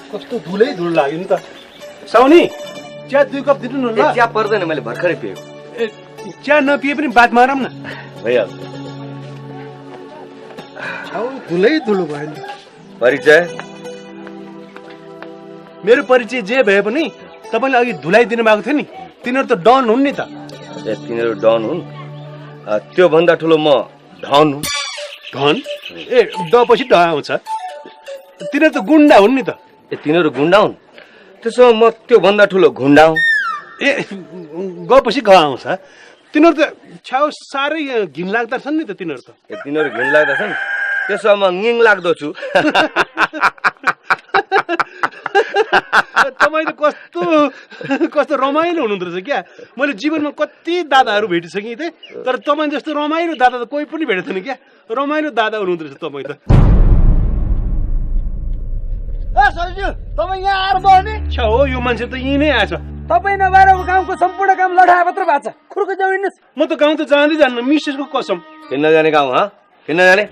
कस्तो धुलै धुल लाग्यो नि त। साउनी चिया 2 कप दिनु न ल। चिया पर्दैन, मैले भर्खरै पिएको। चिया नपिए पनि बात मारौँ न। भइहाल्छ। छाउ धुलै धुलो भयो नि। परिचय? मेरो परिचय जे भए पनि तपाईँले अघि धुलाइदिनु भएको थियो नि, तिनीहरू त डन हुन् नि त। तिनीहरू डन हुन्? त्यो भन्दा ठुलो म धन हुँ। धन? ए ड पछि ड आउँछ। तिनीहरू त गुन्डा हुन् नि त। तिनीहरू गुन्डा हुन्? त्यसो म त्यो भन्दा ठुलो घुन्डा हुँ। ए गपछि ग आउँछ। तिनीहरू त छ्याउ साह्रै घिन लाग्दा छन् नि त तिनीहरू त। तिनीहरू घिन लाग्दा छन्? त्यसो म ङिङ लाग्दो छु। तपाईँ त कस्तो रमाइलो हुनुहुँदो रहेछ क्या। मैले जीवनमा कति दादाहरू भेटिसकेँ थिएँ, तर तपाईँ जस्तो रमाइलो दादा त कोही पनि भेटेको थिएन क्या। रमाइलो दादा हुनुहुँदो रहेछ तपाईँ त। तपाईँ यहाँ आएर बस्ने? छ्या हो, यो मान्छे त यहीँ नै आएछ। तपाईँ नभएर गाउँको सम्पूर्ण काम लडाए मात्र भएको छ। खुर्को जाउनुहोस्। म त गाउँ त जाँदै जान्न, मिसेसको कसम। किन जाने गाउँ? किन जाने?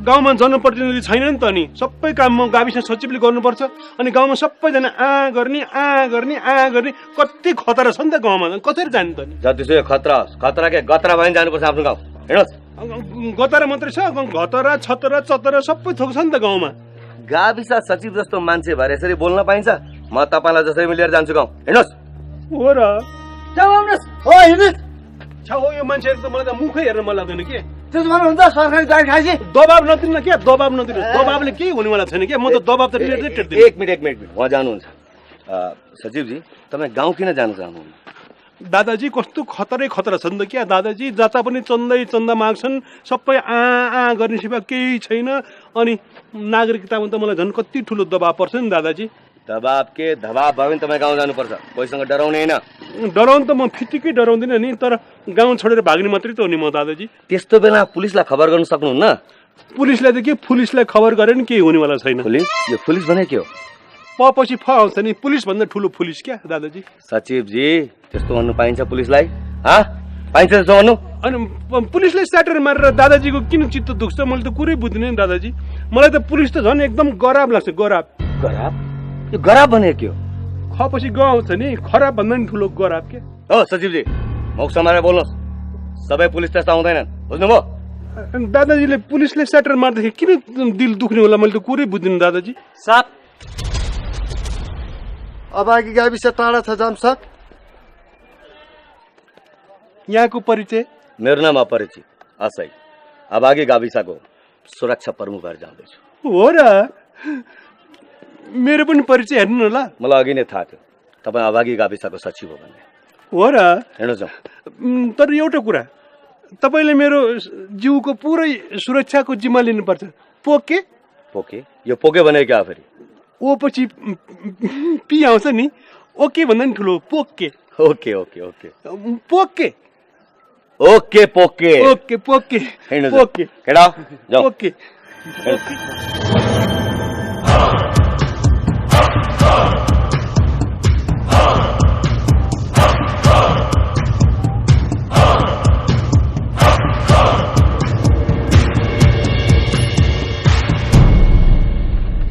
गाउँमा जनप्रतिनिधि छैन नि त, नि सबै काम म गाविस सचिवले गर्नुपर्छ। अनि गाउँमा सबैजना गर्ने कति खतरा छ नि त गाउँमा, कसरी जाने त? जतिसुकै खतरा खतरा के गतरा भएर जानुपर्छ आफ्नो गाउँ। हेर्नुहोस्, गतरा मात्रै छ, घतरा छतरा चतरा सबै थोक छ नि त गाउँमा। गाविस सचिव जस्तो मान्छे भएर यसरी बोल्न पाइन्छ? म तपाईँलाई जसरी मिलेर जान्छु गाउँ। हेर्नुहोस्। हो र? हो हिँड्नुहोस्। छा हो, यो मान्छेहरू त मलाई त मुखै हेर्न मन लाग्दैन के। त्यसो भन्नुहुन्छ सरकारी गाडी खाएपछि? दबाब नदिनु क्या, दबाब नदिनु। दबाबले केही हुनेवाला छैन क्या। म त दबाब त रिलेटेड दिन्छु। एक मिनट उहाँ जानुहुन्छ। सचिवजी, तपाईँ गाउँ किन जान चाहनुहुन्न? दादाजी कस्तो खतरा छन् त क्या। दादाजी जता पनि चन्दा माग्छन्, सबै गर्ने सिवा केही छैन। अनि नागरिकतामा त मलाई झन् कति ठुलो दबाब पर्छ नि दादाजी। दबाब के दबाब भयो भने तपाईँ गाउँ जानुपर्छ। कोहीसँग डराउने होइन। डराउनु त म फिटिकै डराउँदिनँ नि, तर गाउँ छोडेर भाग्ने मात्रै त हो नि म दादाजी। त्यस्तो बेला पुलिसलाई खबर गर्न सक्नुहुन्न? पुलिसलाई त के, पुलिसलाई खबर गरे नि केही हुनेवाला छैन। पुलिस? यो पुलिस भने के हो? पछि फ आउँछ नि, पुलिस भन्दा ठुलो पुलिस क्या दादाजी। सचिवजी, त्यस्तो भन्नु पाइन्छ पुलिसलाई? पाइन्छ त्यस्तो भन्नु? अनि पुलिसले स्याटर मारेर दादाजीको किन चित्त दुख्छ? मैले त कुरै बुझ्दिनँ नि दादाजी। मलाई त पुलिस त झन् एकदम गराब लाग्छ। गराब? यो गराब भने के हो? खपछि ग आउँछ नि, खराब भन्दा नि ठुलो गराब के। हो सचिवजी, मुख समारेर बोल्नुहोस्। सबै पुलिस त्यस्तो आउँदैनन्, बुझ्नुभयो? दादाजीले पुलिसले स्याटर मार्दाखेरि किन दिल दुख्ने होला? मैले त कुरै बुझ्दिनँ दादाजी। साप अभागी गाविस टाढा छ जामसक। यहाँको परिचय? मेरो नाम अपरिचित असै, अभागी गाविसको सुरक्षा प्रमुख भएर जाँदैछु। हो र? मेरो पनि परिचय हेर्नु न ल। मलाई अघि नै थाहा थियो तपाईँ अभागी गाविसको सचिव हो भन्ने। हो र? हेर्नुहोस्, तर एउटा कुरा, तपाईँले मेरो जिउको पुरै सुरक्षाको जिम्मा लिनुपर्छ। पोके? पोके? यो पोके भने क्या फेरि? ओ पछि पी आउँछ नि, ओके भन्दा नि ठुलो पोके। ओके ओके ओके पोके ओके पोके ओके पोके पोके केडा जाऊ ओके।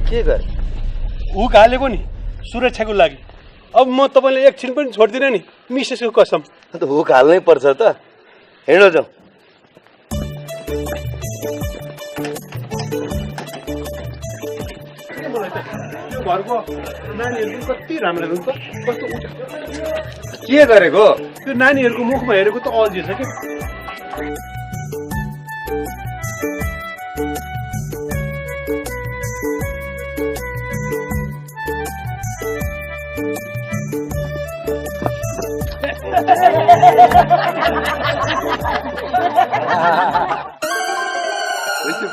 के गरे? हुक हालेको नि सुरक्षाको लागि। अब म तपाईँलाई एकछिन पनि छोड्दिनँ नि, मिसेसको कसम। त हुक हाल्नै पर्छ त। हेर्नु जाऊ। घरको नानीहरू कति राम्रो हुन्छ, कस्तो के गरेको? त्यो नानीहरूको मुखमा हेरेको त अल्झिएछ क्या।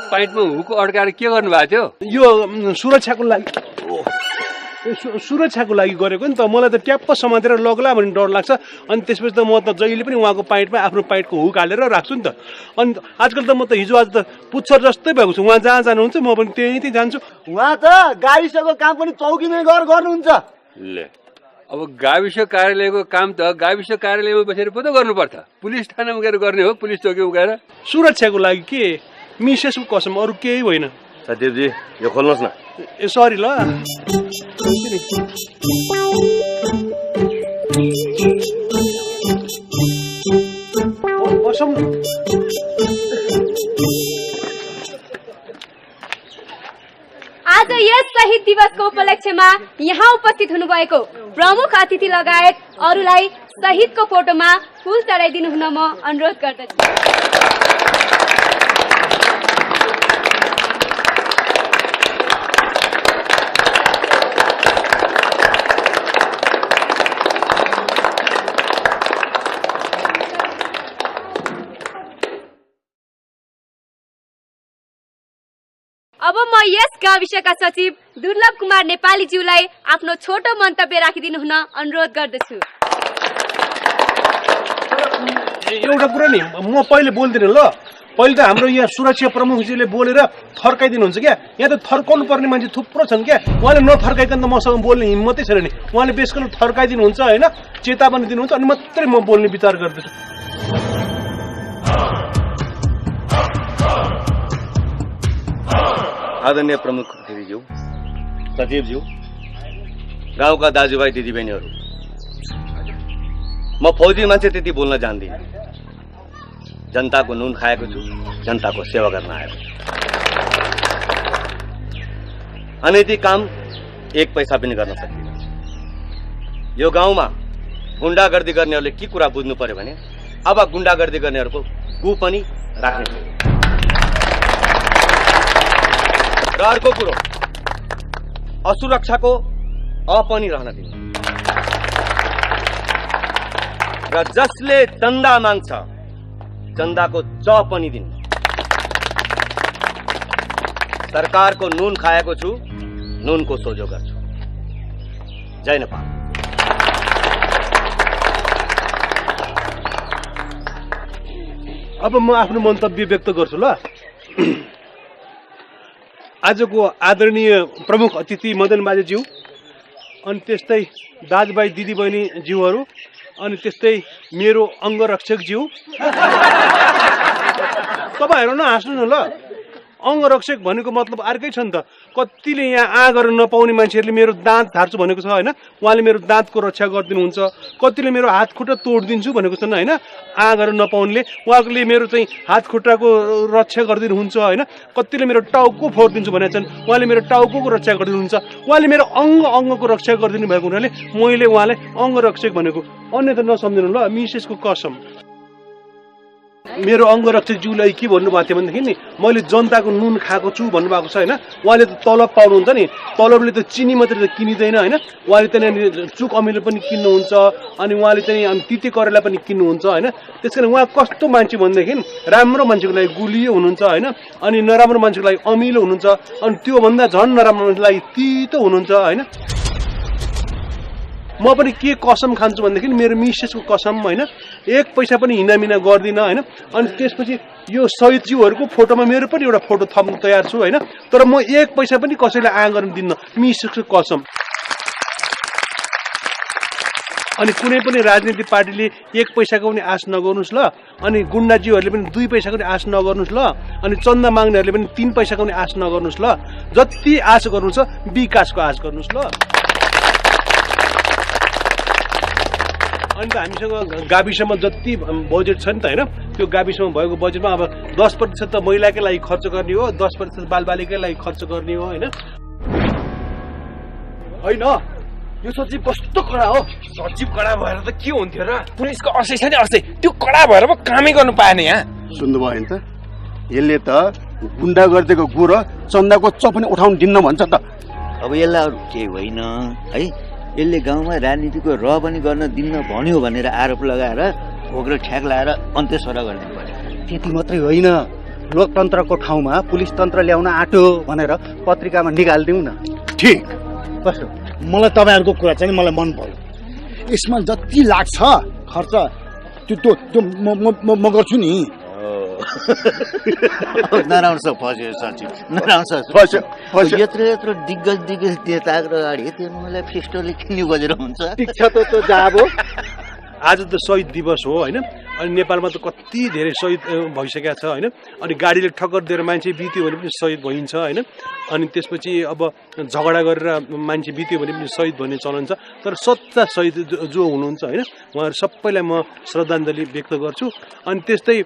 पाइन्टमा हुक अड्काएर के गर्नु भएको थियो? यो सुरक्षाको लागि, सुरक्षाको लागि गरेको नि त। मलाई त ट्याप्प समातेर लग्ला भन्ने डर लाग्छ। अनि त्यसपछि त म त जहिले पनि उहाँको पाइन्टमा आफ्नो पाइन्टको हुक हालेर राख्छु नि त। अनि आजकल त म त हिजो आज त पुच्छर जस्तै भएको छु। उहाँ जहाँ जानुहुन्छ म पनि त्यहीँ जान्छु। उहाँ त गाविसको काम पनि चौकीमै गर्नुहुन्छ। ले, अब गाविस कार्यालयको काम त गाविस कार्यालयमा बसेर पो त गर्नुपर्छ। पुलिस थानामा गएर गर्ने हो, पुलिस चौकीमा गएर। सुरक्षाको लागि के, मिसेसको कसम, अरू केही होइन। सचिवजी यो खोल्नुहोस् न। ए सरी ल बसौँ न। आज यस शहीद दिवसको उपलक्ष्यमा यहाँ उपस्थित हुनुभएको प्रमुख अतिथि लगायत अरूलाई शहीदको फोटोमा फूल चढाइदिनु हुन म अनुरोध गर्दछु। अब म यस गाविसका सचिव दुर्लभ कुमार नेपालीज्यूलाई आफ्नो छोटो मन्तव्य राखिदिनु हुन अनुरोध गर्दछु। एउटा कुरा नि म पहिले बोल्दिनँ ल। पहिले त हाम्रो यहाँ सुरक्षा प्रमुखजीले बोलेर थर्काइदिनुहुन्छ क्या। यहाँ त थर्काउनु पर्ने मान्छे थुप्रो छन् क्या। उहाँले नथर्काइकन त मसँग बोल्ने हिम्मतै छैन नि। उहाँले बेसकन थर्काइदिनुहुन्छ होइन, चेतावनी दिनुहुन्छ, अनि मात्रै म बोल्ने विचार गर्दैछु। आदरणीय प्रमुख अतिथिज्यू, सचिवज्यू, गाउँका दाजुभाइ दिदीबहिनीहरू, म फौजी मान्छे त्यति बोल्न जान्दिनँ। जनताको नुन खाएको छु, जनताको सेवा गर्न आएको छु। अनैतिक काम एक पैसा पनि गर्न सकिँदैन। यो गाउँमा गुण्डागर्दी गर्नेहरूले के कुरा बुझ्नु पर्यो भने अब गुण्डागर्दी गर्नेहरूको गु पनि राख्ने छ। र अर्को कुरो, असुरक्षाको अ पनि रहन दिनु। र जसले चन्दा माग्छ चन्दाको च पनि दिनु। सरकारको नुन खाएको छु, नुनको सोझो गर्छु। जय नेपाल। अब म आफ्नो मन्तव्य व्यक्त गर्छु ल। आजको आदरणीय प्रमुख अतिथि मदन बाजेज्यू, अनि त्यस्तै दाजुभाइ दिदीबहिनी ज्यूहरू, अनि त्यस्तै मेरो अङ्गरक्षकज्यू, तपाईँहरू नहाँस्नु न ल। अङ्गरक्षक भनेको मतलब अर्कै छ नि त। कतिले यहाँ गर्न नपाउने मान्छेहरूले मेरो दाँत झार्छु भनेको छ होइन, उहाँले मेरो दाँतको रक्षा गरिदिनुहुन्छ। कतिले मेरो हात खुट्टा तोडिदिन्छु भनेको छन् होइन, गर्न नपाउनेले उहाँले मेरो चाहिँ हात खुट्टाको रक्षा गरिदिनुहुन्छ होइन। कतिले मेरो टाउको फोडिदिन्छु भनेका छन्, उहाँले मेरो टाउकोको रक्षा गरिदिनुहुन्छ। उहाँले मेरो अङ्गको रक्षा गरिदिनु भएको हुनाले मैले उहाँलाई अङ्गरक्षक भनेको। अन्यथा नसम्झिनु ल, मिसेसको कसम। मेरो अङ्गरक्षकज्यूलाई के भन्नुभएको थियो भनेदेखि नि, मैले जनताको नुन खाएको छु भन्नुभएको छ होइन। उहाँले त तलब पाउनुहुन्छ नि, तलबले त चिनी मात्रै त किनिँदैन होइन। उहाँले त्यहाँनिर चुक अमिलो पनि किन्नुहुन्छ, अनि उहाँले चाहिँ तिते करेला पनि किन्नुहुन्छ होइन। त्यस कारण उहाँ कस्तो मान्छे भनेदेखि राम्रो मान्छेको लागि गुलियो हुनुहुन्छ होइन, अनि नराम्रो मान्छेको लागि अमिलो हुनुहुन्छ, अनि त्योभन्दा झन् नराम्रो मान्छेको लागि तितो हुनुहुन्छ होइन। म पनि के कसम खान्छु भनेदेखि मेरो मिसेसको कसम होइन, एक पैसा पनि हिनामिना गर्दिनँ होइन। अनि त्यसपछि यो शहीदज्यूहरूको फोटोमा मेरो पनि एउटा फोटो थप्न तयार छु होइन, तर म एक पैसा पनि कसैलाई गर्न दिन्न, मिसेसको कसम। अनि कुनै पनि राजनीतिक पार्टीले एक पैसाको पनि आश नगर्नुहोस् ल, अनि गुण्डाज्यूहरूले पनि 2 पैसाको पनि आश नगर्नुहोस् ल, अनि चन्दा माग्नेहरूले पनि 3 पैसाको पनि आश नगर्नुहोस् ल। जति आश गर्नुहुन्छ विकासको आश गर्नुहोस् ल। अनि त हामीसँग गाविसमा जति बजेट छ नि त होइन, त्यो गाविसमा भएको बजेटमा अब 10% त महिलाकै लागि खर्च गर्ने हो, 10% बालबालिकै लागि खर्च गर्ने हो होइन। होइन यो सचिव कस्तो कडा हो। सचिव कडा भएर त के हुन्थ्यो र? पुलिसको असै छ नि असै, त्यो कडा भएर पो कामै गर्नु पाएन यहाँ। सुन्नुभयो नि त, यसले त गुण्डा गरिदिएको गु र चन्दाको च पनि उठाउन दिन्न भन्छ त। अब यसलाई अरू केही होइन है, यसले गाउँमा राजनीतिको र पनि गर्न दिन्न भन्यो भनेर आरोप लगाएर भोग्रो ठ्याक लगाएर अन्त्यसर गर्ने पर्यो। त्यति मात्रै होइन, लोकतन्त्रको ठाउँमा पुलिस तन्त्र ल्याउन आँट्यो भनेर पत्रिकामा निकालिदिउँ न। ठिक, कस्तो? मलाई तपाईँहरूको कुरा चाहिँ मलाई मन पर्यो। यसमा जति लाग्छ खर्च त्यो म गर्छु नि। नराउँछ फस्यो सचिव, नराउँछ फस्यो। यत्रो दिग्गज नेताको अगाडि त्यो मलाई फिस्टोले किन्नु बजेर हुन्छ। ठिक छ त जाबो। आज त शहीद दिवस हो होइन, अनि नेपालमा त कति धेरै शहीद भइसकेका छ होइन। अनि गाडीले ठक्कर दिएर मान्छे बित्यो भने पनि शहीद भइन्छ होइन। अनि त्यसपछि अब झगडा गरेर मान्छे बित्यो भने पनि शहीद भन्ने चलन छ। तर सच्चा शहीद जो हुनुहुन्छ होइन उहाँहरू सबैलाई म श्रद्धाञ्जली व्यक्त गर्छु। अनि त्यस्तै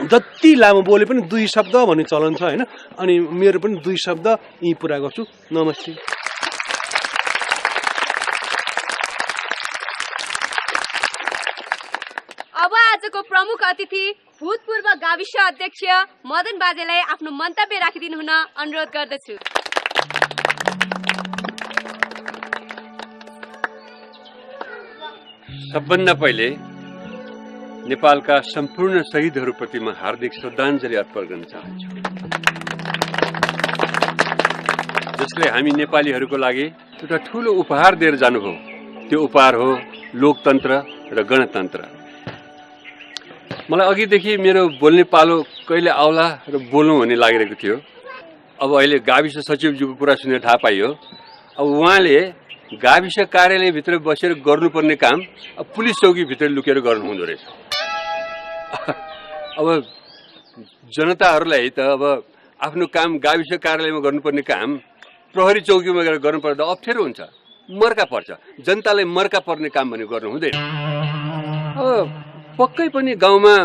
जति लामो बोले पनि 2 शब्द भन्ने चलन छ होइन। अनि मेरो पनि 2 शब्द यी पुरा गर्छु। नमस्ते। अब आजको प्रमुख अतिथि भूतपूर्व गाविस अध्यक्ष मदन बाजेलाई आफ्नो मन्तव्य राखिदिनु हुन अनुरोध गर्दछु। सबभन्दा पहिले नेपालका सम्पूर्ण शहीदहरूप्रति म हार्दिक श्रद्धाञ्जली अर्पण गर्न चाहन्छु, जसले हामी नेपालीहरूको लागि एउटा ठूलो उपहार दिएर जानुभयो। त्यो उपहार हो लोकतन्त्र र गणतन्त्र। मलाई अघिदेखि मेरो बोल्ने पालो कहिले आउला र बोलौँ भन्ने लागिरहेको थियो। अब अहिले गाविस सचिवज्यूको कुरा सुनेर थाहा पाइयो, अब उहाँले गाविस कार्यालयभित्र बसेर गर्नुपर्ने काम अब पुलिस चौकीभित्र लुकेर गर्नु हुँदो रहेछ। अब जनताहरूलाई त अब आफ्नो काम गाविस कार्यालयमा गर्नुपर्ने काम प्रहरी चौकीमा गएर गर्नुपर्दा अप्ठ्यारो हुन्छ, मर्का पर्छ। जनतालाई मर्का पर्ने काम भने गर्नु हुँदैन। पक्कै पनि गाउँमा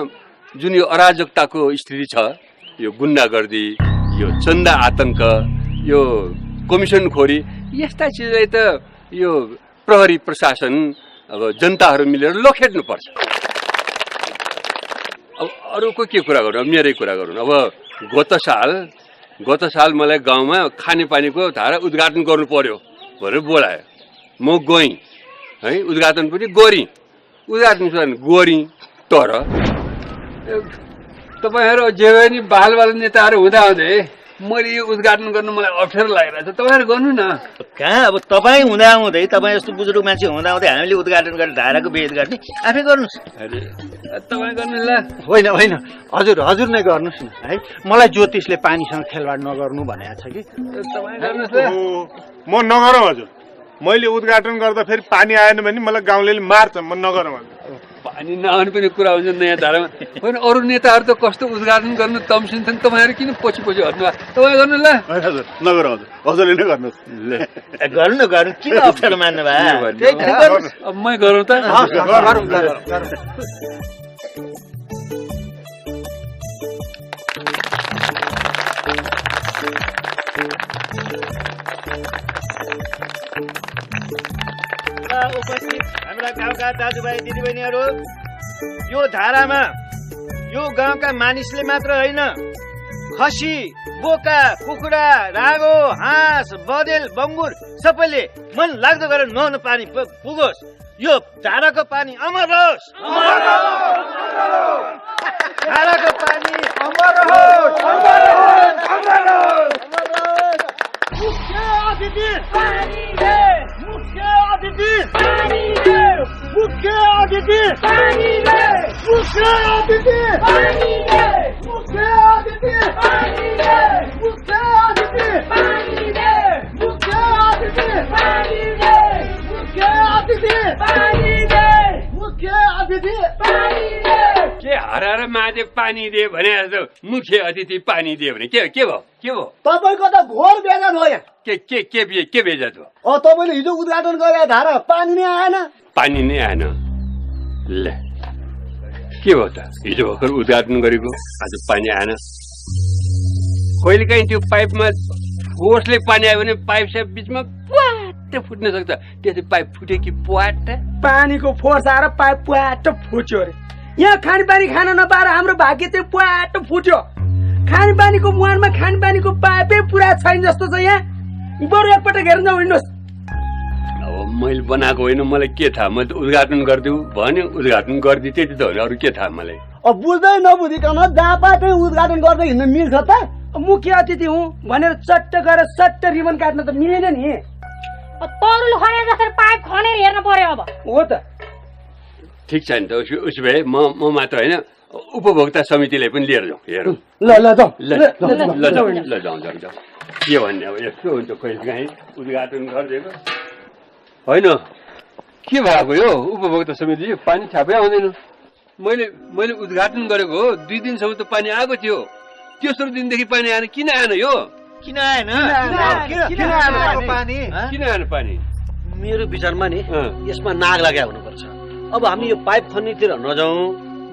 जुन यो अराजकताको स्थिति छ, यो गुन्डागर्दी, यो चन्दा आतंक, यो कमिसनखोरी, यस्ता चिजलाई त यो प्रहरी प्रशासन अब जनताहरू मिलेर लखेट्नुपर्छ। अब अरूको के कुरा गर्नु, अब मेरै कुरा गरौँ। अब गत साल मलाई गाउँमा खानेपानीको धारा उद्घाटन गर्नु पर्यो भनेर बोलायो। म गएँ है, उद्घाटन पनि गरेँ, उद्घाटन गरेँ। तर तपाईँहरू जे भए नि बाल नेताहरू हुँदाहुँदै मैले यो उद्घाटन गर्नु मलाई अप्ठ्यारो लागिरहेको छ। तपाईँहरू गर्नु न। कहाँ अब तपाईँ हुँदाहुँदै, तपाईँ जस्तो बुजुर्ग मान्छे हुँदाहुँदै हामीले उद्घाटन गरेर धाराको भेद गर्ने आफै गर्नुहोस्। अरे तपाईँ गर्नु ल। होइन होइन, हजुर नै गर्नुहोस् न है। मलाई ज्योतिषले पानीसँग खेलवाड नगर्नु भनेको छ कि। तपाईँ गर्नुहोस् ल। म नगरौँ हजुर। मैले उद्घाटन गर्दा फेरि पानी आएन भने मलाई गाउँले मार्छ। म नगरौँ हजुर। पानी नआउने पनि कुरा हुन्छ नयाँ धारामा। होइन अरू नेताहरू त कस्तो उद्घाटन गर्नु तम्सिन्छन्, तपाईँहरू किन पछि हट्नु? तपाईँ गर्नु ल। हजुर नगरौँ हजुर, हजुरले नै गर्नुहोस्। गर्नु किन अप्ठ्यारो मान्नु भयो? अब मै गरौँ त। उपस्थित हाम्रा गाउँका दाजुभाइ दिदीबहिनीहरू, यो धारामा यो गाउँका मानिसले मात्र होइन, खसी, बोका, कुखुरा, रागो, हाँस, बदेल, बङ्गुर सबैले मन लाग्दो गरेर नुहाउन पानी पुगोस्। यो धाराको पानी अमर होस्। धाराको पानी अमर होस्। मुख्य अतिथि पानी दे, मुख्य अतिथि पानी दे, मुख्य अतिथि पानी दे, मुख्य अतिथि पानी दे, मुख्य अतिथि पानी दे, मुख्य अतिथि पानी दे, मुख्य अतिथि पानी दे, मुख्य अतिथि पानी दे, मुख्य अतिथि पानी दे। के हराएर महादेव पानी दे भने जस्तो मुख्य अतिथि पानी दे भने के भयो? तपाईँको त घोर बेजात हो यहाँ। के बेजात हो? तपाईँले हिजो उद्घाटन गरे धारा पानी नै आएन। पानी नै आएन। ल के भयो त? हिजो भर्खर उद्घाटन गरेको, आज पानी आएन। कहिलेकाहीँ त्यो पाइपमा फोर्सले पानी आयो भने पाइप साइप बिचमा पुवाट फुट्न सक्छ। त्यसै पाइप फुट्यो कि पुवाट? पानीको फोर्स आएर पाइप पुवाट फुट्यो अरे। यहाँ खानेपानी खान नपाएर हाम्रो भाग्य चाहिँ पुवाट फुट्यो। खानेपानीको मुहानमा खानेपानीको पाइपै पुरा छैन जस्तो छ यहाँ। बरु एकपटक हेर्न जाउँ, हिँड्नुहोस्। अब मैले बनाएको होइन, मलाई के थाहा? मैले त उद्घाटन गरिदिउँ भन्यो, उद्घाटन गरिदिएँ, त्यति त हो नि। अरू के थाहा मलाई? अब बुझ्दै नबुझिकन जहाँ पाए उद्घाटन गर्दै हिँड्न मिल्छ त? मुख्य अतिथि हुँ भनेर चट्ट गएर सट्ट रिबन काट्न त मिलेन नि। तरुल खने जसरी पाइप खनेर हेर्न पर्यो अब। हो त। ठिक छ नि त। उसो भए म मात्र होइन, उपभोक्ता समितिलाई पनि लिएर जाउँ, हेरौँ। ल जाउँ। जाउँ। के भन्ने अब यस्तो हुन्छ कहिलेकाहीँ उद्घाटन गरिदिएको होइन। के भएको यो उपभोक्ता समिति? पानी छापै आउँदैन। मैले उद्घाटन गरेको हो 2 दिनसम्म त पानी आएको थियो तेस्रो दिनदेखि पानी आएन किन आएन यो किन आएन किन आएन पानी मेरो विचारमा नि यसमा नाग लाग्या हुनुपर्छ अब हामी यो पाइप खन्नेतिर नजाउँ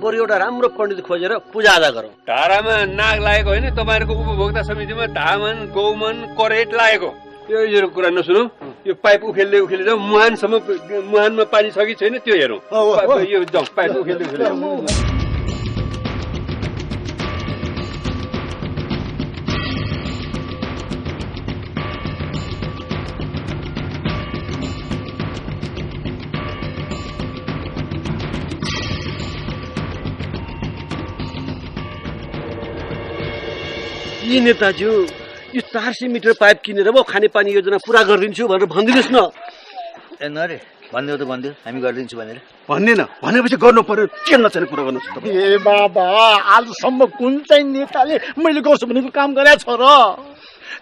बरु एउटा राम्रो पण्डित खोजेर पूजाआजा गरौँ धारामा नाग लागेको होइन तपाईँहरूको उपभोक्ता समितिमा धामन गौमन करेट लागेको यो कुरा नसुनौ यो पाइप उखेल्दै जाउँ मुहानमा पानी छ कि छैन त्यो हेरौँ यो जाउँ पाइप उखेल्दै जाउँ यी नेताज्यू यो 400 मिटर पाइप किनेर म खानेपानी योजना पुरा गरिदिन्छु भनेर भनिदिनुहोस् न ए नरे भनिदेऊ त भनिदेऊ हामी गरिदिन्छु भनेर भन्ने न भनेपछि गर्नु पर्यो के नचाहिने कुरा गर्नुहोस् तपाईँ ए बाबा आजसम्म कुन चाहिँ नेताले मैले गर्छु भनेको काम गरेको छ र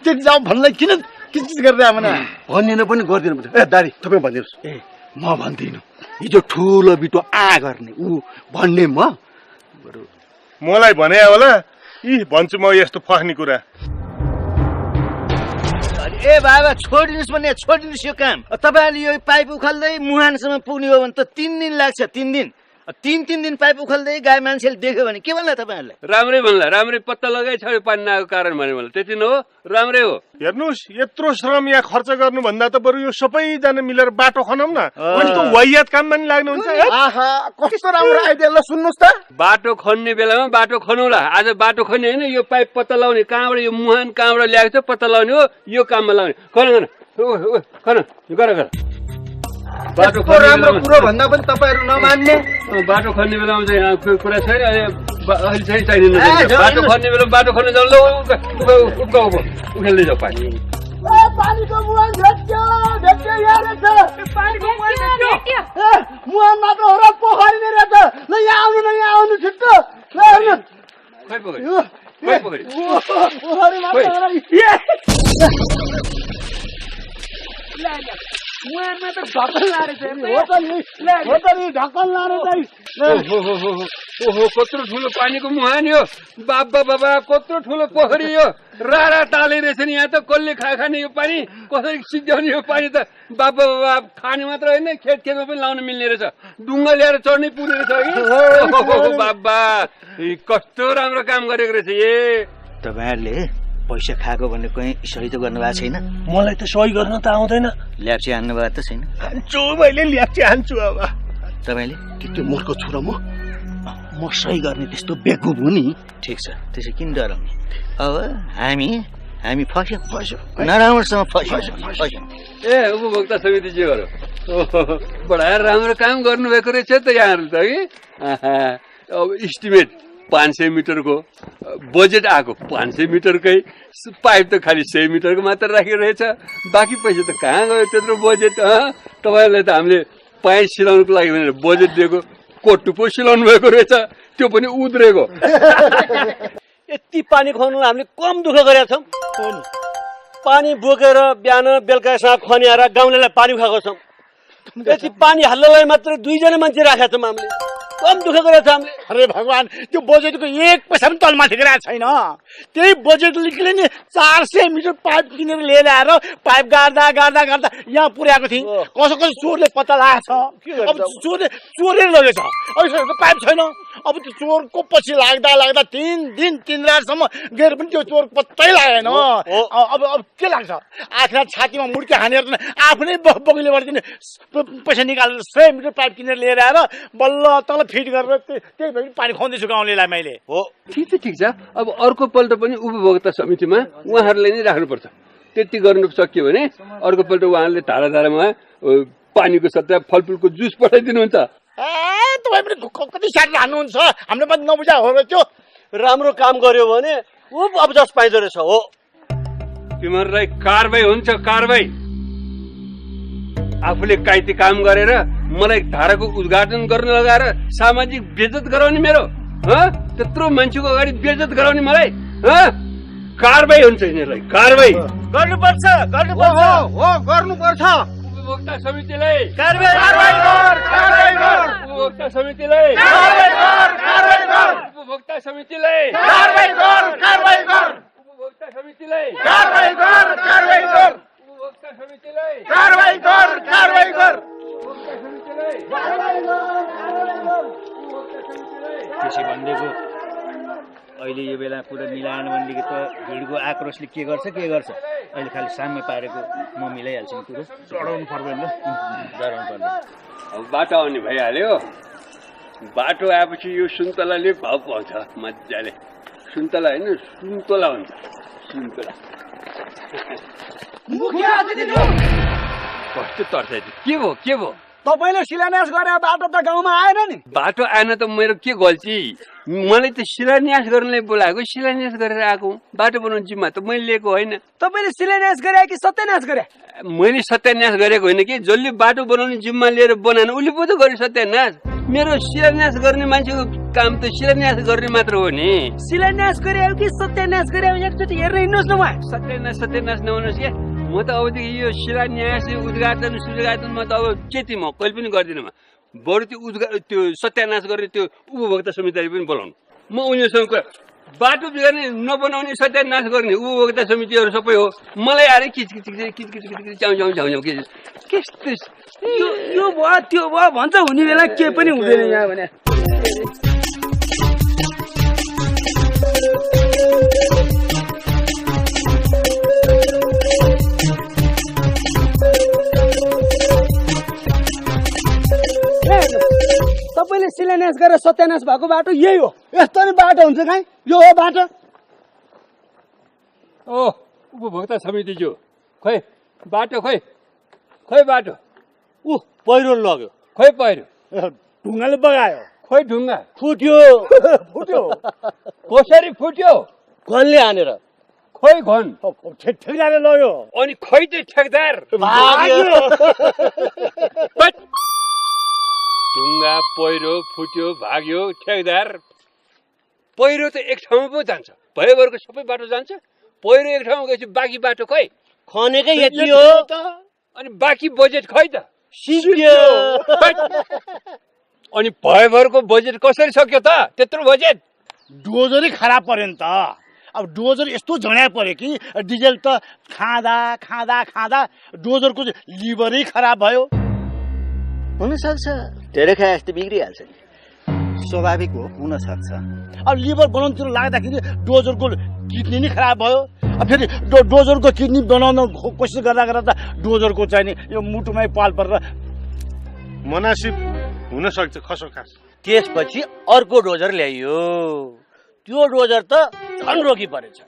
त्यो जाऊ भन्नलाई किन किचित गरिरह भने भन्ने पनि गरिदिनु पर्छ ए दारी तपाईँ भनिदिनुहोस् ए म भन्दिनँ हिजो ठुलो बिटो गर्ने ऊ भन्ने मलाई भने होला भन्छु म यस्तो फस्ने कुरा ए बाबा छोडिदिनुहोस् भने छोडिदिनुहोस् यो काम तपाईँहरूले यो पाइप उखाल्दै मुहानसम्म पुग्ने हो भने त 3 दिन लाग्छ 3 दिन 3 दिन पाइप उखाल्दै गाई मान्छेले देख्यो भने के भन्ला तपाईँहरूलाई राम्रै भन्ला राम्रै पत्ता लगाइछाड्यो पानी नआएको कारण भने मलाई त्यति न हो राम्रै हो हेर्नुहोस् यत्रो श्रम यहाँ खर्च गर्नु भन्दा त बरु यो सबैजना मिलेर बाटो खनौँ न अनि त वाहियात काममा नि लाग्नुहुन्छ आहा कस्तो राम्रो आइडिया ल सुन्नुहोस् त बाटो खन्ने बेलामा बाटो खनौला आज बाटो खन्ने होइन यो पाइप पत्ता लगाउने कहाँबाट यो मुहान कहाँबाट ल्याएको छ पत्ता लगाउने हो यो काममा लगाउने खन गर बाटो राम्रो कुरो भन्दा पनि तपाईँहरू नमान्ने बाटो खन्ने बेलामा चाहिँ यहाँ कुरा छैन अहिले चाहिँ चाहिँदैन बाटो खन्ने बेलामा बाटो खन्ने जाउँ ल उखेल्दै जाऊ पानी पानीको मुहान भेट्यो यहाँ रहेछ पानीको मुहान भेट्यो मुहान मात्र हो र पोखरी नै रहेछ ल यहाँ आउनु छिट्टो ल हेर्नु खै पोखरी पोखरी मात्र हो मुहानमा त ढक्कन लारेछ हो त नि ढक्कन लारे चाहिँ ओहो कत्रो ठुलो पानीको मुहान यो बाबा कत्रो ठुलो पोखरी यो रारा टाले रहेछ नि यहाँ त कसले खाने यो पानी कसरी सिद्ध्याउने यो पानी त बाबा खाने मात्र होइन खेतमा पनि लाउन मिल्ने रहेछ डुङ्गा ल्याएर चढ्नै पुग्ने रहेछ कि बाबा कस्तो राम्रो काम गरेको रहेछ ए तपाईँहरूले पैसा खाएको भन्ने कहीँ सही त गर्नुभएको छैन मलाई त सही गर्न त आउँदैन ल्याप्चे हान्नु भएको त छैन हान्छु मैले ल्याप्चे हान्छु अब तपाईँले त्यो मूर्ख छु र म सही गर्ने त्यस्तो बेकुब हो नि ठिक छ त्यसै किन डराउने अब हामी फस्यौँ नराम्रोसँग फस्यौँ ए उपभोक्ता समिति जे गरौँ बडा राम्रो काम गर्नुभएको रहेछ त यहाँहरू त कि अब इस्टिमेट 500 मिटरको बजेट आएको 500 मिटरकै पाइप त खालि 100 मिटरको मात्र राखेको रहेछ बाँकी पैसा त कहाँ गयो त्यत्रो बजेट तपाईँहरूलाई त हामीले पाइप सिलाउनुको लागि भनेर बजेट दिएको कोटु पो सिलाउनु भएको रहेछ त्यो पनि उद्रेको यति पानी खुवाउनु हामीले कम दुःख गरेका छौँ पानी बोकेर बिहान बेलुकासँग खनिएर गाउँलेलाई पानी खुवाएको छौँ यति पानी हाल्नलाई मात्र 2 जना मान्छे राखेका छौँ हामीले कम दुःख गरेका छौँ हामीले अरे भगवान त्यो बजेटको 1 पैसा पनि तलमाथि गरेको छैन त्यही बजेटले नि 400 मिटर पाइप किनेर लिएर आएर पाइप गाड्दा यहाँ पुर्याएको थिएँ कसो चोरले पत्ता लगाएको छ अब चोरले लगेछ अब पाइप छैन अब त्यो चोरको पछि लाग्दा 3 दिन 3 रातसम्म गएर पनि त्यो चोर पत्तै लागेन अब के लाग्छ आखिर छातीमा मुड्के हानेर आफ्नै बगैले दिने पैसा निकालेर 100 मिटर पाइप किनेर लिएर आएर बल्ल तल फिट गरेर त्यही भएर पानी खुवाउँदैछु गाउँलेलाई मैले हो ठिक छ अब अर्को पल्ट पनि उपभोक्ता समितिमा उहाँहरूले नै राख्नुपर्छ त्यति गर्नु सकियो भने अर्को पल्ट उहाँहरूले धारामा पानीको सट्टा फलफुलको जुस पठाइदिनुहुन्छ तपाईँ पनि कति साह्रो हान्नुहुन्छ हामीले पनि नबुझा हो र त्यो राम्रो काम गर्यो भने अब जस पाइँदो रहेछ हो तिमीहरूलाई कारबाही हुन्छ कारबाही आफूले काइती काम गरेर मलाई धाराको उद्घाटन गर्न लगाएर सामाजिक बेइज्जत गराउने मेरो त्यत्रो मान्छेको अगाडि बेइज्जत गराउने मलाई कारबाही हुन्छ यिनीहरूलाई कारबाही गर्नुपर्छ उपभोक्ता समितिलाई कारबाही गर उपभोक्ता समितिलाई उपभोक्ता समितिलाई उपभोक्ता समितिलाई उपभोक्ता समितिलाई त्यसै भनिदिएको अहिले यो बेला कुरा मिलाएन भनेदेखि त भिडको आक्रोशले के गर्छ अहिले खालि साम्य पारेको म मिलाइहाल्छु नि कुरो चढाउनु पर्दैन डराउनु पर्दैन अब बाटो आउने भइहाल्यो बाटो आएपछि यो सुन्तलाले भाउ पाउँछ मजाले सुन्तला होइन सुन्तला हुन्छ सुन्तला कस्तो तर्साइ के भयो तपाईँले शिलान्यास गरे बाटो त गाउँमा आएन नि बाटो आएन त मेरो के गल्ती मलाई त शिलान्यास गर्नलाई बोलाएको शिलान्यास गरेर आएको बाटो बनाउने जिम्मा त मैले लिएको होइन तपाईँले शिलान्यास गरे कि सत्यानाश गरे मैले सत्यानाश गरेको होइन कि जसले बाटो बनाउने जिम्मा लिएर बनाएन उसले पो त गर्यो सत्यानाश मेरो शिलान्यास गर्ने मान्छेको काम त शिलान्यास गर्ने मात्र हो नि शिलान्यास गरे कि सत्यानाश गरे एकचोटि हेर्न हिँड्नुहोस् न उहाँ सत्यानाश नहुनुहोस् क्या म त अबदेखि यो शिलान्यास उद्घाटनमा त अब चेती म कहिले पनि गर्दिनँ म बरु त्यो सत्यानाश गर्ने त्यो उपभोक्ता समितिले पनि बोलाउनु म उनीहरूसँग बाटो बिगार्ने नबनाउने सत्यानाश गर्ने उपभोक्ता समितिहरू सबै हो मलाई आएर किचकिच च्याउ के यो भयो त्यो भयो भन्छ हुने बेला के पनि हुँदैन यहाँ भने तपाईँले शिलान्यास गरेर सत्यानाश भएको बाटो यही हो यस्तो नि बाटो हुन्छ कहीँ यो हो बाटो ओ उपभोक्ता समितिज्यू खोइ बाटो खोइ बाटो पहिरो लग्यो खोइ पहिरो ढुङ्गाले बगायो खोइ ढुङ्गा फुट्यो कसरी फुट्यो घनले हानेर खोइ घन ठेकदारले लग्यो अनि खोइ चाहिँ ठेकदार ढुङ्गा पहिरो फुट्यो भाग्यो ठेकदार पहिरो त एक ठाउँमा पो जान्छ भयोभरको सबै बाटो जान्छ पहिरो एक ठाउँमा गएपछि बाँकी बाटो खोइ खनेकै यति हो अनि बाँकी बजेट खोइ त सिक्यो अनि भयोभरको बजेट कसरी सक्यो त त्यत्रो बजेट डोजरै खराब पर्यो नि त अब डोजर यस्तो झड्या पर्यो कि डिजेल त खाँदा डोजरको लिभरै खराब भयो हुनसक्छ धेरै खाए जस्तो बिग्रिहाल्छ नि स्वाभाविक हो हुनसक्छ अब लिभर बनाउनुतिर लाग्दाखेरि डोजरको किडनी नै खराब भयो अब फेरि डोजरको किडनी बनाउन कोसिस गर्दा त डोजरको चाहिँ नि यो मुटुमै पाल परेर मुनासिब हुनसक्छ खसोखास त्यसपछि अर्को डोजर ल्याइयो त्यो डोजर त झन् रोगी परेछ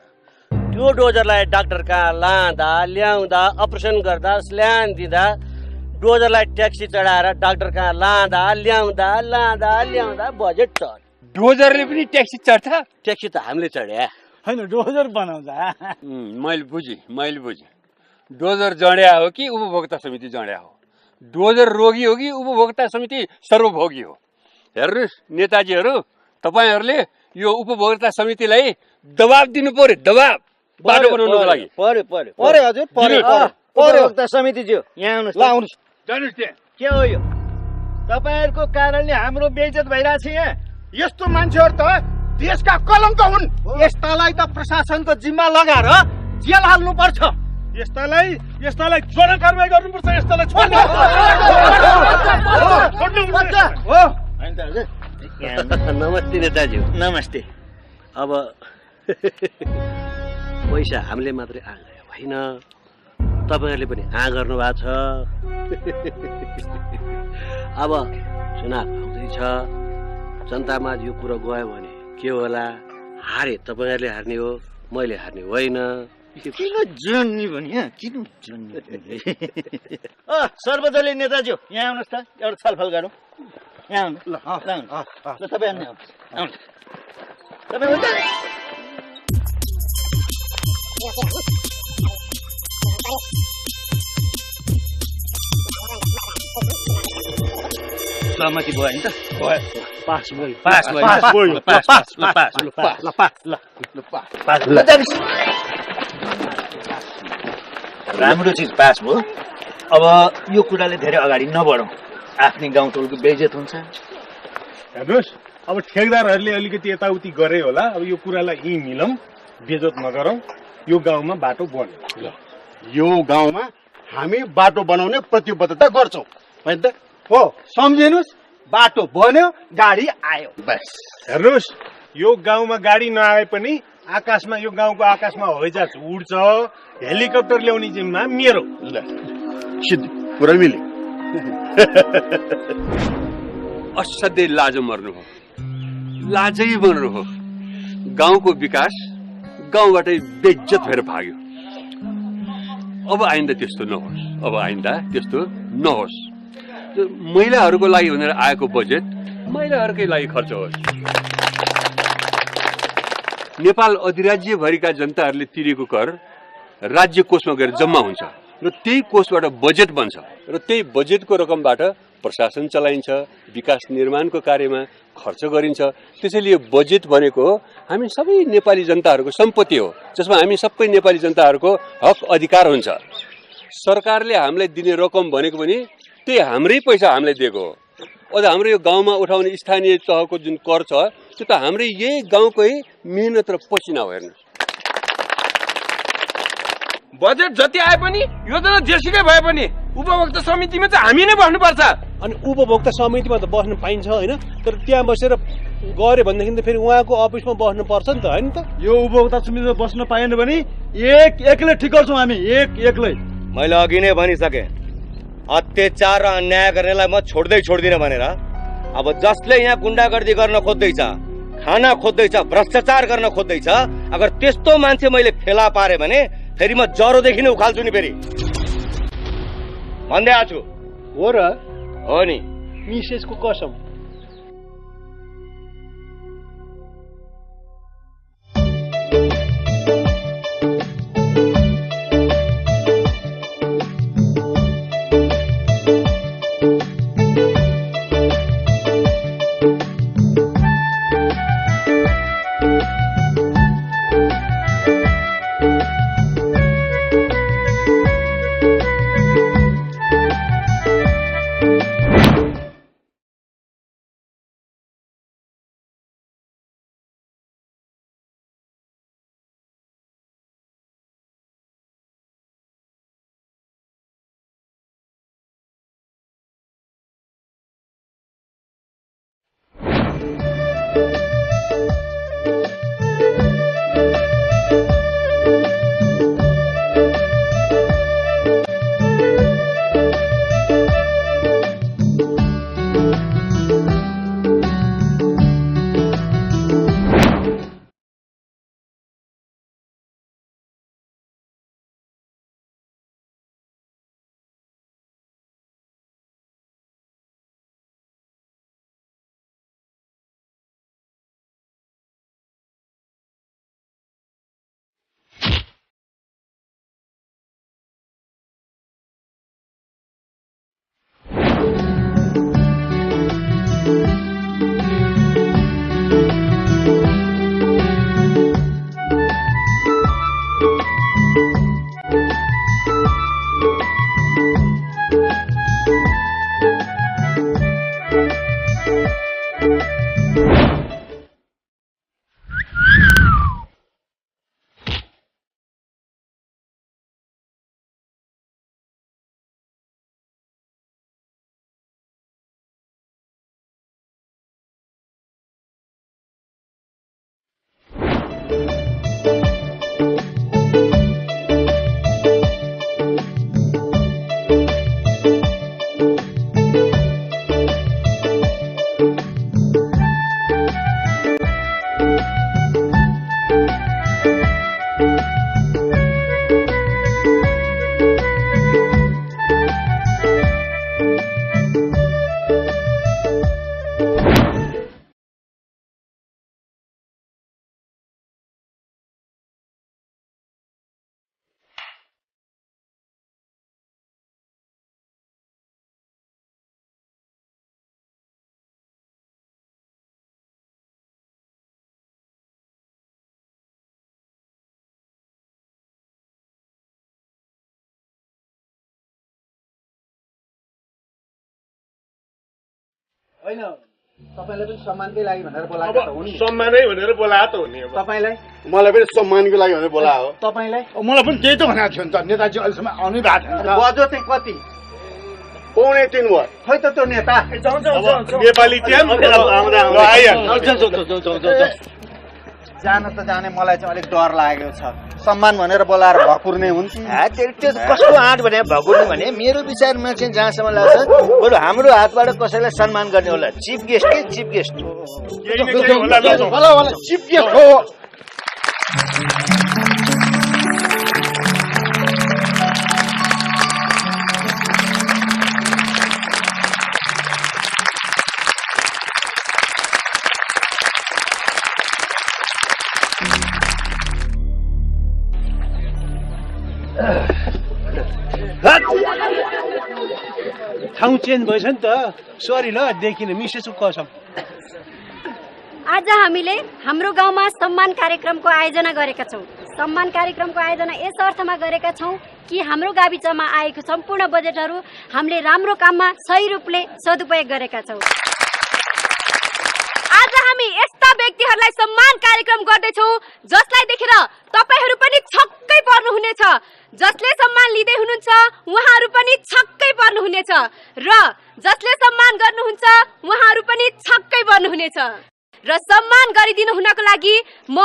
त्यो डोजरलाई डाक्टर कहाँ लाँदा ल्याउँदा अपरेसन गर्दा स्ल्यान दिँदा डोजरलाई ट्याक्सी चढाएर डाक्टर कहाँ लाँदा ल्याउँदा बजेट चढ डोजरले पनि ट्याक्सी चढ्छ ट्याक्सी त हामीले चढ्या होइन डोजर बनाउँदा मैले बुझेँ डोजर जड्या हो कि उपभोक्ता समिति जड्या हो डोजर रोगी हो कि उपभोक्ता समिति सर्वभोगी हो हेर्नुहोस् नेताजीहरू तपाईँहरूले यो उपभोक्ता समितिलाई दबाब दिनु पर्यो दबाब बाटो बनाउनुको लागि पर्यो हजुर उपभोक्ता समितिज्यू यहाँ आउनुहोस् जानुहोस् त्यहाँ के हो यो तपाईँहरूको कारणले हाम्रो बेइज्जत भइरहेछ यहाँ यस्तो मान्छेहरू त देशका कलङ्क हुन् यस्तालाई त प्रशासनको जिम्मा लगाएर जेल हाल्नु पर्छ यस्तालाई जोडा कारवाही गर्नुपर्छ यस्तालाई नमस्ते नेताजी नमस्ते अब पैसा हामीले मात्रै आ गयो होइन तपाईँहरूले पनि गर्नु भएको छ अब चुनाव आउँदैछ जनतामा यो कुरो गयो भने के होला हारे तपाईँहरूले हार्ने हो मैले हार्ने होइन किन जन्नी भने किन जन्नी सर्वदलीय नेताज्यू यहाँ आउनुहोस् त एउटा छलफल गरौँ यहाँ आउनु ल तपाईँ आउनु सहमति भयो नि त पास भयो राम्रो चिज पास भयो अब यो कुराले धेरै अगाडि नबढौँ, आफ्नै गाउँ टोलको बेइज्जत हुन्छ। हेर्नुहोस्, अब ठेकदारहरूले अलिकति यताउति गरे होला। अब यो कुरालाई यहीँ मिलौँ, बेइज्जत नगरौँ। यो गाउँमा बाटो बन्यो। यो गाउँमा हामी बाटो बनाउने प्रतिबद्धता गर्छौँ होइन त? हो, सम्झिनुहोस्, बाटो बन्यो, गाडी आयो, बस। हेर्नुहोस्, यो गाउँमा गाडी नआए पनि आकाशमा, यो गाउँको आकाशमा हवाईजहाज उड्छ। हेलिकप्टर ल्याउने जिम्मा मेरो। ल सिद्धि कुरा मिल्यो। असाध्यै लाजो मर्नु हो, लाजै मर्नु हो। गाउँको विकास गाउँबाटै बेइज्जत भएर भाग्यो। अब आइन्दा त्यस्तो नहोस्, अब आइन्दा त्यस्तो नहोस्। महिलाहरूको लागि भनेर आएको बजेट महिलाहरूकै लागि खर्च होस्। नेपाल अधिराज्यभरिका जनताहरूले तिरेको कर राज्य कोषमा गएर जम्मा हुन्छ र त्यही कोषबाट बजेट बन्छ र त्यही बजेटको रकमबाट प्रशासन चलाइन्छ, विकास निर्माणको कार्यमा खर्च गरिन्छ। त्यसैले यो बजेट भनेको हामी सबै नेपाली जनताहरूको सम्पत्ति हो, जसमा हामी सबै नेपाली जनताहरूको हक अधिकार हुन्छ। सरकारले हामीलाई दिने रकम भनेको पनि त्यही हाम्रै पैसा हामीलाई दिएको हो। अझ हाम्रो यो गाउँमा उठाउने स्थानीय तहको जुन कर छ त्यो त हाम्रै यही गाउँकै मेहनत र पसिना हो। हेर्नुहोस्, बजेट जति आए पनि योजना जेसुकै भए पनि उपभोक्ता समितिमा चाहिँ हामी नै बस्नुपर्छ। अनि उपभोक्ता समितिमा त बस्न पाइन्छ होइन, तर त्यहाँ बसेर गऱ्यो भनेदेखि त फेरि उहाँको अफिसमा बस्नु पर्छ नि त, होइन त? यो उपभोक्ता समितिमा बस्न पाएन भने एक्लै ठिक गर्छौँ हामी, एक्लै। मैले अघि नै भनिसकेँ, अत्याचार र अन्याय गर्नेलाई म छोड्दिनँ भनेर। अब जसले यहाँ गुण्डागर्दी गर्न खोज्दैछ, खाना खोज्दैछ, भ्रष्टाचार गर्न खोज्दैछ, अगर त्यस्तो मान्छे मैले फेला पारे भने फेरि म जरोदेखि नै उखाल्छु नि। फेरि भन्दै आछु। हो र? हो नि, मिसेसको कसम। होइन तपाईँलाई पनि सम्मानकै लागि भनेर बोलाएको त हो नि सम्मानै भनेर बोलाएको त हो नि अब तपाईँलाई मलाई पनि सम्मानको लागि भनेर बोला हो तपाईँलाई मलाई पनि त्यही त भनेको थियो नि त नेताजी अहिलेसम्म आउनै भएको थिएन त बजो चाहिँ कति 2.5 भयो खै त त्यो नेता नेपाली च्याम जान त जाने मलाई चाहिँ अलिक डर लागेको छ सम्मान भनेर बोलाएर भकुर्ने हुन्छ त्यो कस्तो आँट भने भकुर्ने भने मेरो विचारमा चाहिँ जहाँसम्म लाग्छ बरु हाम्रो हातबाट कसैलाई सम्मान गर्ने होला चिफ गेस्ट के चिफ गेस्ट चिफ गेस्ट हो ठाउँ चेन्ज भएछ नि त सरी ल देखिन मिसेसको कसम आज हामीले हाम्रो गाउँमा सम्मान कार्यक्रमको आयोजना गरेका छौँ। सम्मान कार्यक्रमको आयोजना यस अर्थमा गरेका छौँ कि हाम्रो गाविसमा आएको सम्पूर्ण बजेटहरू हामीले राम्रो काममा सही रूपले सदुपयोग गरेका छौँ। आज हामी यस्ता व्यक्तिहरूलाई सम्मान कार्यक्रम गर्दैछौँ जसलाई देखेर तपाईहरू पनि छक्कै पर्नुहुनेछ। जसले सम्मान लिँदै हुनुहुन्छ उहाँहरू पनि छक्कै पर्नुहुनेछ र जसले सम्मान गर्नुहुन्छ उहाँहरू पनि छक्कै पर्नुहुनेछ। र सम्मान गरिदिनु हुनको लागि म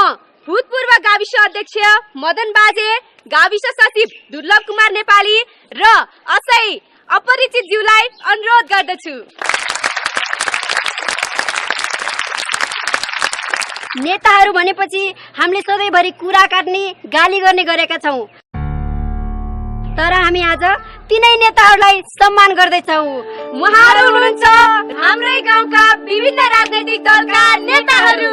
भूतपूर्व गाविस अध्यक्ष मदन बाजे, गाविस सचिव दुर्लभ कुमार नेपाली र असै अपरिचित ज्यूलाई अनुरोध गर्दछु। नेताहरू भनेपछि हामीले सधैँभरि कुरा काट्ने गाली गर्ने गरेका छौँ, तर हामी आज तिनै नेताहरूलाई सम्मान गर्दैछौँ। उहाँहरू हुनुहुन्छ हाम्रै गाउँका विभिन्न राजनैतिक दलका नेताहरू।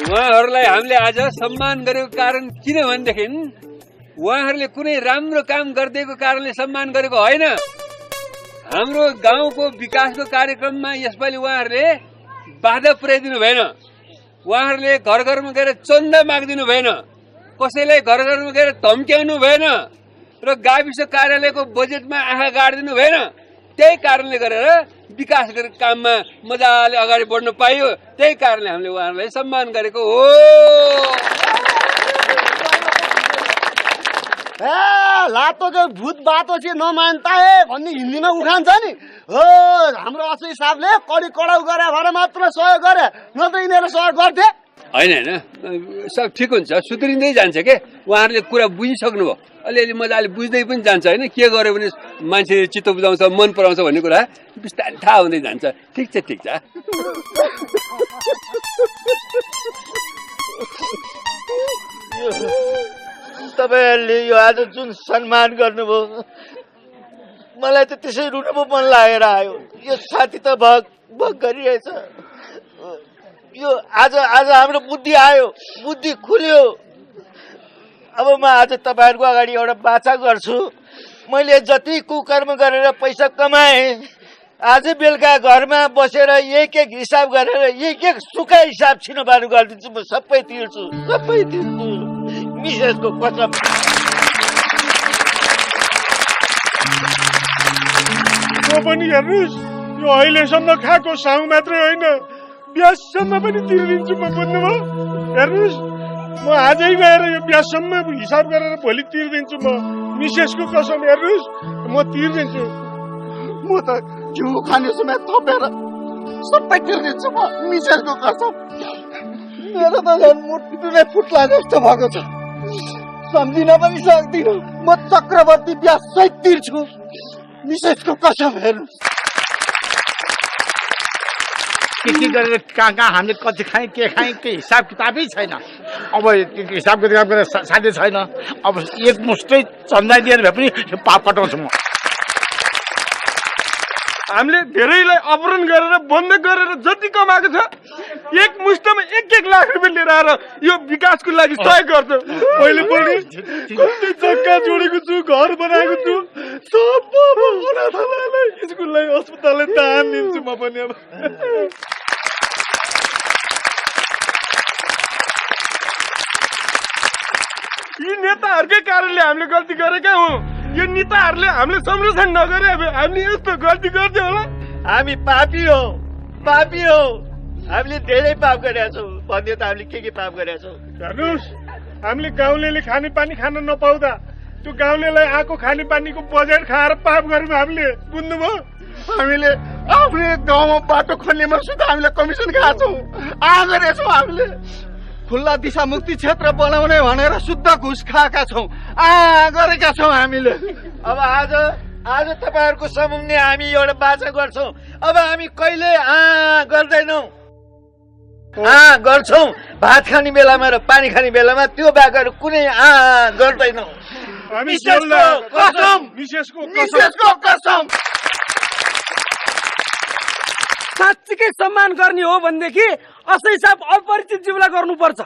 उहाँहरूलाई हामीले आज सम्मान गरेको कारण किन भनेदेखि उहाँहरूले कुनै राम्रो काम गरिदिएको कारणले सम्मान गरेको होइन। हाम्रो गाउँको विकासको कार्यक्रममा यसपालि उहाँहरूले बाधा पुर्याइदिनु भएन। उहाँहरूले घर घरमा गएर चन्दा माग्दिनु भएन, कसैलाई घर घरमा गएर धम्क्याउनु भएन र गाविस कार्यालयको बजेटमा आँखा गाडिदिनु भएन। त्यही कारणले गरेर विकास गरेको काममा मजाले अगाडि बढ्न पाइयो। त्यही कारणले हामीले उहाँहरूलाई सम्मान गरेको हो। लातो जो भूत बातो चाहिँ नमान्ता है भन्ने हिन्दीमा उखान छ नि हो। हाम्रो असली हिसाबले कडी कडाउ गरे भएर मात्र सहयोग गरे, नत्र यिनीहरू सहयोग गर्थे होइन होइन, सब ठिक हुन्छ, सुध्रिँदै जान्छ के। उहाँहरूले कुरा बुझिसक्नु भयो, अलिअलि मजाले बुझ्दै पनि जान्छ होइन। के गर्यो भने मान्छे चित्त बुझाउँछ, मन पराउँछ भन्ने कुरा बिस्तारै थाहा हुँदै जान्छ। ठिक छ ठिक छ। तपाईँहरूले यो आज जुन सम्मान गर्नुभयो मलाई त त्यसै रुन पो मन लागेर आयो। यो साथी त भग भग गरिरहेछ। यो आज हाम्रो बुद्धि आयो, बुद्धि खुल्यो। अब म आज तपाईँहरूको अगाडि एउटा बाचा गर्छु। मैले जति कुकर्म गरेर पैसा कमाएँ आज बेलुका घरमा बसेर एक एक हिसाब गरेर एक एक सुका हिसाब छिनोबानो गरिदिन्छु। म सबै तिर्छु, सबै तिर्छु, मिसेसको कसम। पनि हेर्नुहोस्, यो अहिलेसम्म खाएको साउ मात्रै होइन, ब्याजसम्म पनि तिर्दिन्छु म, बुझ्नुभयो? हेर्नुहोस्, म आजै गएर यो ब्याजसम्म हिसाब गरेर भोलि तिर्दिन्छु म। मिसेसको कसम, हेर्नुहोस्, म तिर्दिन्छु। म त घिउ खाने समय थपेर सबै तिर्दिन्छु म, मिसेसको कसम। मेरो त झन् मुटु नै फुट्ला जस्तो भएको छ, सम्झिन पनि सक्दिनँ। म चक्रवर्ती ब्याज सहित तिर्छु, मिसेसको कसम। हेर्नुहोस् के गरेर कहाँ हामीले कति खायौँ के खायौँ के हिसाब किताबै छैन। अब हिसाब किताब गरेर साध्य छैन। अब एक मुष्टै चन्दा दिएर भए पनि पाप कटाउँछु म। हामीले धेरैलाई अपहरण गरेर बन्द गरेर जति कमाएको छ एक मुष्टमा 1-1 लाख रुपियाँ लिएर आएर यो विकासको लागि सहयोग गर्छ। मैले पनि कति जग्गा जोडेको छु, घर बनाएको छु, सब अनाथालयलाई, स्कुललाई, अस्पताललाई दान दिन्छु म पनि। अब यी नेताहरूकै कारणले हामीले गल्ती गरेका हौँ। यो नेताहरूले हामीले संरक्षण नगरे हामीले यस्तो गल्ती गर्थ्यो होला। हामी पापी हो, पापी हो। हामीले धेरै पाप गरेका छौँ। भन्यो त हामीले के पाप गरेका छौँ। हेर्नुहोस्, हामीले गाउँलेले खानेपानी खान नपाउँदा त्यो गाउँलेलाई आएको खानेपानीको बजेट खाएर पाप गर्यौँ हामीले, बुझ्नुभयो? हामीले आफ्नै गाउँमा बाटो खोल्नेमा सुधा हामीले कमिसन खाएको छौँ, गरेछौँ। हामीले खुल्ला दिशामुक्ति क्षेत्र बनाउने भनेर शुद्ध घुस खाएका छौँ, गरेका छौँ हामीले। अब आज तपाईँहरूको सम्मुखले हामी एउटा बाचा गर्छौँ। अब हामी कहिले गर्दैनौँ, गर्छौँ। भात खाने बेलामा र पानी खाने बेलामा त्यो बाहेक कुनै गर्दैनौँ। मिसेसको कसम। साँच्चीकै सम्मान गर्ने हो भनेदेखि असै साहब अपरिचित जीवलाई गर्नुपर्छ।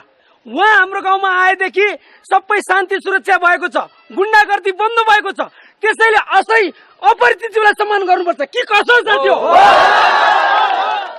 उहाँ हाम्रो गाउँमा आएदेखि सबै शान्ति सुरक्षा भएको छ, गुण्डागर्दी बन्द भएको छ। त्यसैले असै अपरिचित जीवलाई सम्मान गर्नुपर्छ कि कसो छ त्यो?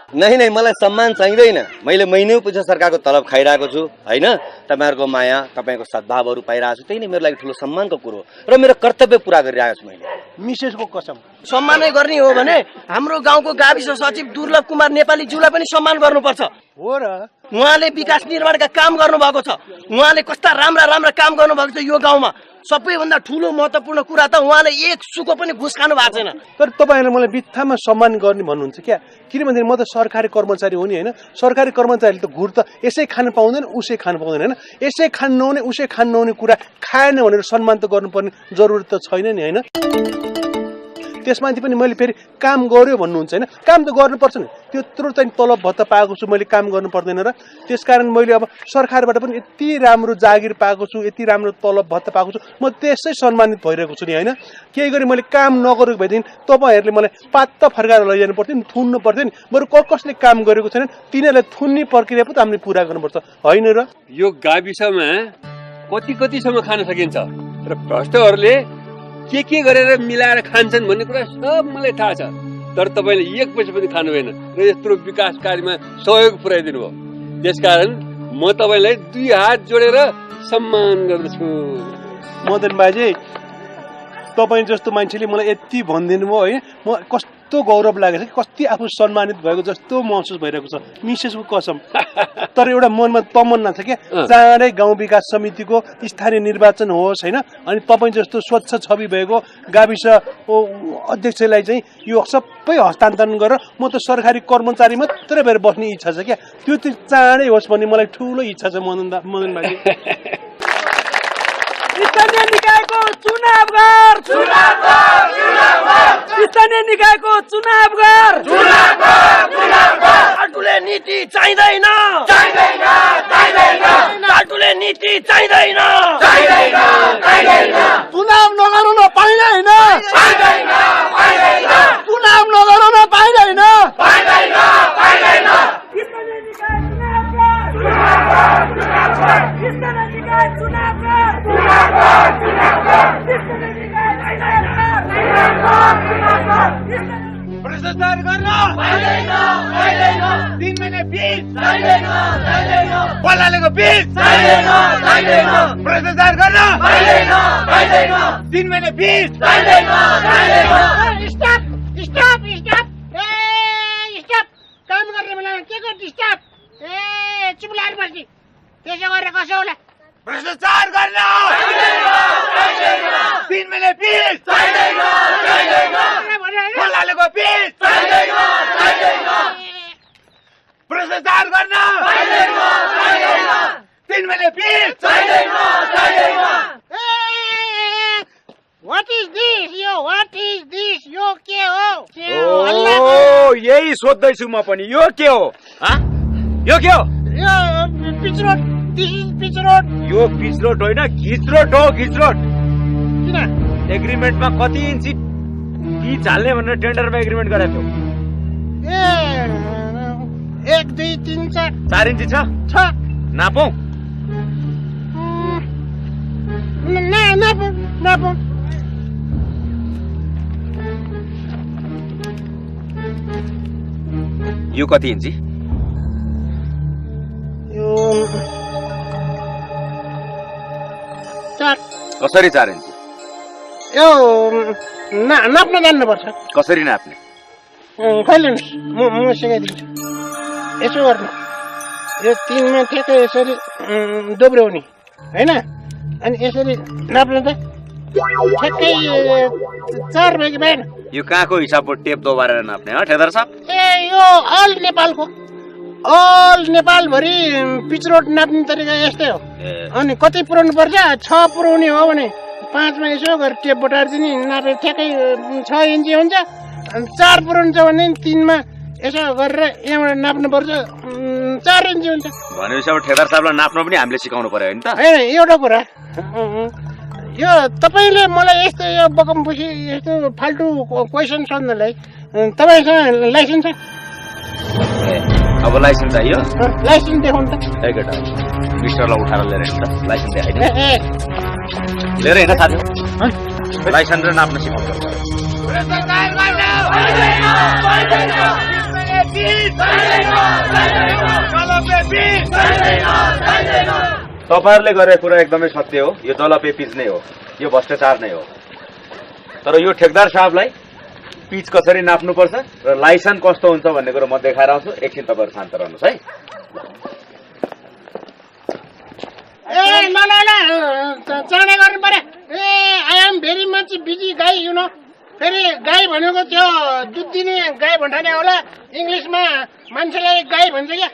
नहीं, मलाई सम्मान चाहिँदैन। मैले महिनै पछि सरकारको तलब खाइरहेको छु होइन। तपाईँहरूको माया, तपाईँको सद्भावहरू पाइरहेको छु, त्यही नै मेरो लागि ठुलो सम्मानको कुरो हो र मेरो कर्तव्य पुरा गरिरहेको छु मैले। मिसेसको कसम। सम्मानै गर्ने हो भने हाम्रो गाउँको गाविस सचिव दुर्लभ कुमार नेपालीज्यूलाई पनि सम्मान गर्नुपर्छ। हो र, उहाँले विकास निर्माणका काम गर्नुभएको छ। उहाँले कस्ता राम्रा राम्रा काम गर्नुभएको छ यो गाउँमा। सबैभन्दा ठुलो महत्त्वपूर्ण कुरा त उहाँले एक सुको पनि घुस खानु भएको छैन। तर तपाईँहरूले मलाई बित्थामा सम्मान गर्ने भन्नुहुन्छ क्या? किनभने म त सरकारी कर्मचारी हो नि होइन। सरकारी कर्मचारीले त घुर त यसै खान पाउँदैन, उसै खान पाउँदैन होइन। यसै खान नहुने, उसै खान नहुने कुरा खाएन भनेर सम्मान त गर्नुपर्ने जरुरत त छैन नि होइन। त्यसमाथि पनि मैले फेरि काम गर्यो भन्नुहुन्छ होइन। काम त गर्नुपर्छ नि। त्यत्रो चाहिँ तलब भत्ता पाएको छु मैले, काम गर्नु पर्दैन र? त्यसकारण मैले अब सरकारबाट पनि यति राम्रो जागिर पाएको छु, यति राम्रो तलब भत्ता पाएको छु, म त्यसै सम्मानित भइरहेको छु नि होइन। केही गरी मैले काम नगरेको भएदेखि तपाईँहरूले मलाई पात्ता फर्काएर लैजानु पर्थ्यो नि, थुन्नु पर्थ्यो नि। बरु कसले काम गरेको छैन तिनीहरूलाई थुन्ने प्रक्रिया पो त हामीले पुरा गर्नुपर्छ होइन र? यो गाविसमा कतिसम्म खान सकिन्छ र भ्रष्टहरूले के गरेर मिलाएर खान्छन् भन्ने कुरा सब मलाई थाहा छ। तर तपाईँले एक पैसा पनि खानु भएन र यत्रो विकास कार्यमा सहयोग पुर्याइदिनु भयो। त्यसकारण म तपाईँलाई 2 हात जोडेर सम्मान गर्दछु। मदन बाजे, तपाईँ जस्तो मान्छेले मलाई यति भनिदिनु भयो है, म कस्तो गौरव लागेको छ कि कति आफू सम्मानित भएको जस्तो महसुस भइरहेको छ। मिसेसको कसम। तर एउटा मनमा तमन्ना छ क्या, चाँडै गाउँ विकास समितिको स्थानीय निर्वाचन होस् होइन। अनि तपाईँ जस्तो स्वच्छ छवि भएको गाविस अध्यक्षलाई चाहिँ यो सबै हस्तान्तरण गरेर म त सरकारी कर्मचारी मात्रै भएर बस्ने इच्छा छ क्या। त्यो चाहिँ चाँडै होस् भन्ने मलाई ठुलो इच्छा छ मदन बाजे। स्थानीय निकायको चुनाव गर, स्थानीय निकायको चुनाव गर। फाल्टुले नीति चाहिँदैन, फाल्टुले नीति चाहिँदैन। चुनाव नगरौँ न पाइँदैन, चुनाव नगरौँ न पाइँदैन। भ्रष्टाचार गर्न 3 महिने बिस बल्लालेको बिस भ्रष्टाचार गर्न 3 महिने बिस। काम गर्ने बेलामा के को डिस्टर्ब? त्यही सोध्दैछु म पनि यो के हो यो के हो pitch road this is pitch road यो पिच रोड होइन घिच रोड हो घिच रोड किन एग्रिमेन्टमा कति इन्ची पिच हाल्ने भनेर टेन्डरमा एग्रिमेन्ट गरेको थियो ए 1 2 3 4 4 इन्ची छ नापौँ नापौँ यो कति इन्ची यो 4 कसरी 4 इन्ची यो नाप्न जान्नुपर्छ कसरी नाप्ने कहिले म सिकाइदिन्छु यसो गर्नु यो 3 मा ठ्याक्कै यसरी दोब्र्याउने होइन अनि यसरी नाप्नु त ठ्याक्कै 4 भयो कि भएन यो कहाँको हिसाबको टेप दोबारेर नाप्ने हो ठेदार साहब ए यो अल नेपालको अल नेपालभरि पिच रोड नाप्ने तरिका यस्तै हो अनि कति पुऱ्याउनु पर्छ 6 पुऱ्याउने हो भने 5 मा यसो गरेर टेप बटारिदिने नापेर ठ्याक्कै 6 इन्ची हुन्छ अनि 4 पुऱ्याउनु छ भने 3 मा यसो गरेर यहाँबाट नाप्नुपर्छ 4 इन्ची हुन्छ भनेपछि अब ठेदार साहबलाई नाप्न पनि हामीले सिकाउनु पर्यो नि त होइन एउटा कुरा यो तपाईँले मलाई यस्तो यो बकमपुसी यस्तो फाल्टु क्वेसन सोध्नलाई तपाईँसँग लाइसेन्स छ अब लाइसेन्स चाहियो लाइसेन्स देखाउनु त एकटा मिस्टरलाई उठाएर लिएर हिँड्छ लाइसेन्स देखाइदिनु ए लिएर हिँड्न साथी लाइसेन्स र नाप्न सिकाउनु तपाईँहरूले गरेको कुरा एकदमै सत्य हो यो दलपे पिच नै हो यो भ्रष्टाचार नै हो तर यो ठेकदार साहबलाई पिच कसरी नाप्नुपर्छ र लाइसेन्स कस्तो हुन्छ भन्ने कुरो म देखाएर आउँछु एकछिन तपाईँहरू शान्त रहनुहोस् है ए ल ल ल चाँडै गर्नु पर्यो ए I am very much busy guy you know फेरि गाई भनेको त्यो दुध दिने गाई भन्ठाने होला इङ्ग्लिसमा मान्छेलाई गाई भन्छ क्या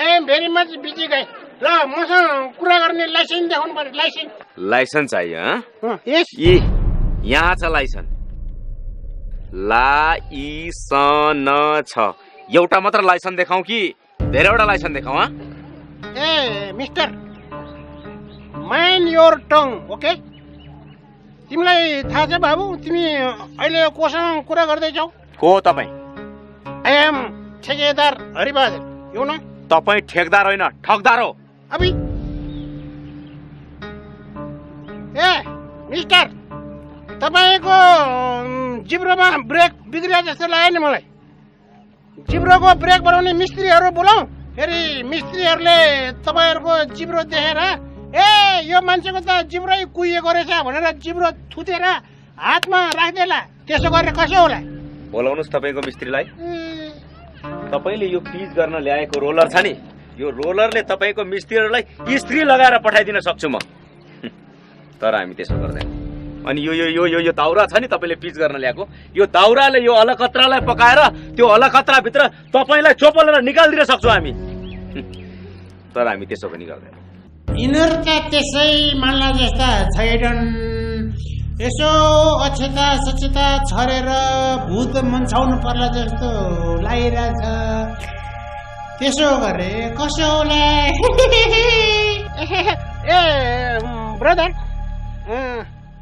I am very much busy guy ल मसँग कुरा गर्ने लाइसेन्स देखाउनु पर्यो लाइसेन्स चाहियो यस यहाँ छ लाइसेन्स लाइसन छ एउटा मात्र लाइसेन्स देखाउँ कि धेरैवटा लाइसेन्स देखाउँ ए mister mind your tongue okay तिमीलाई थाहा छ बाबु तिमी अहिले कोसँग कुरा गर्दैछौ को तपाईँ आई एम ठेकेदार हरिबहादुर यु नो तपाईँ ठेकदार होइन ठगदार हो अभी ए मिस्टर तपाईँको जिब्रोमा ब्रेक बिग्रिया जस्तो लाग्यो नि मलाई जिब्रोको ब्रेक बनाउने मिस्त्रीहरू बोलाऊ फेरि मिस्त्रीहरूले तपाईँहरूको जिब्रो देखेर ए यो मान्छेको त जिब्रै कुहिएको रहेछ भनेर जिब्रो थुतेर हातमा राख्देला त्यसो गरेर कसो होला बोलाउनुहोस् तपाईँको मिस्त्रीलाई तपाईँले यो पिच गर्न ल्याएको रोलर छ नि यो रोलरले तपाईँको मिस्त्रीहरूलाई इस्त्री लगाएर पठाइदिन सक्छु म तर हामी त्यसो गर्दैन अनि यो यो यो यो यो दाउरा छ नि तपाईँले पिच गर्न ल्याएको यो दाउराले यो अलकत्रालाई पकाएर त्यो अलकत्राभित्र तपाईँलाई चोपलेर निकालिदिन सक्छौँ हामी तर हामी त्यसो पनि गर्दैन यिनीहरू त त्यसै मान्ला जस्ता छैनन् यसो अक्षता सक्षता छरेर भूत मन्साउनु पर्ला जस्तो लागिरहेछ त्यसो गरे कसो होला ए brother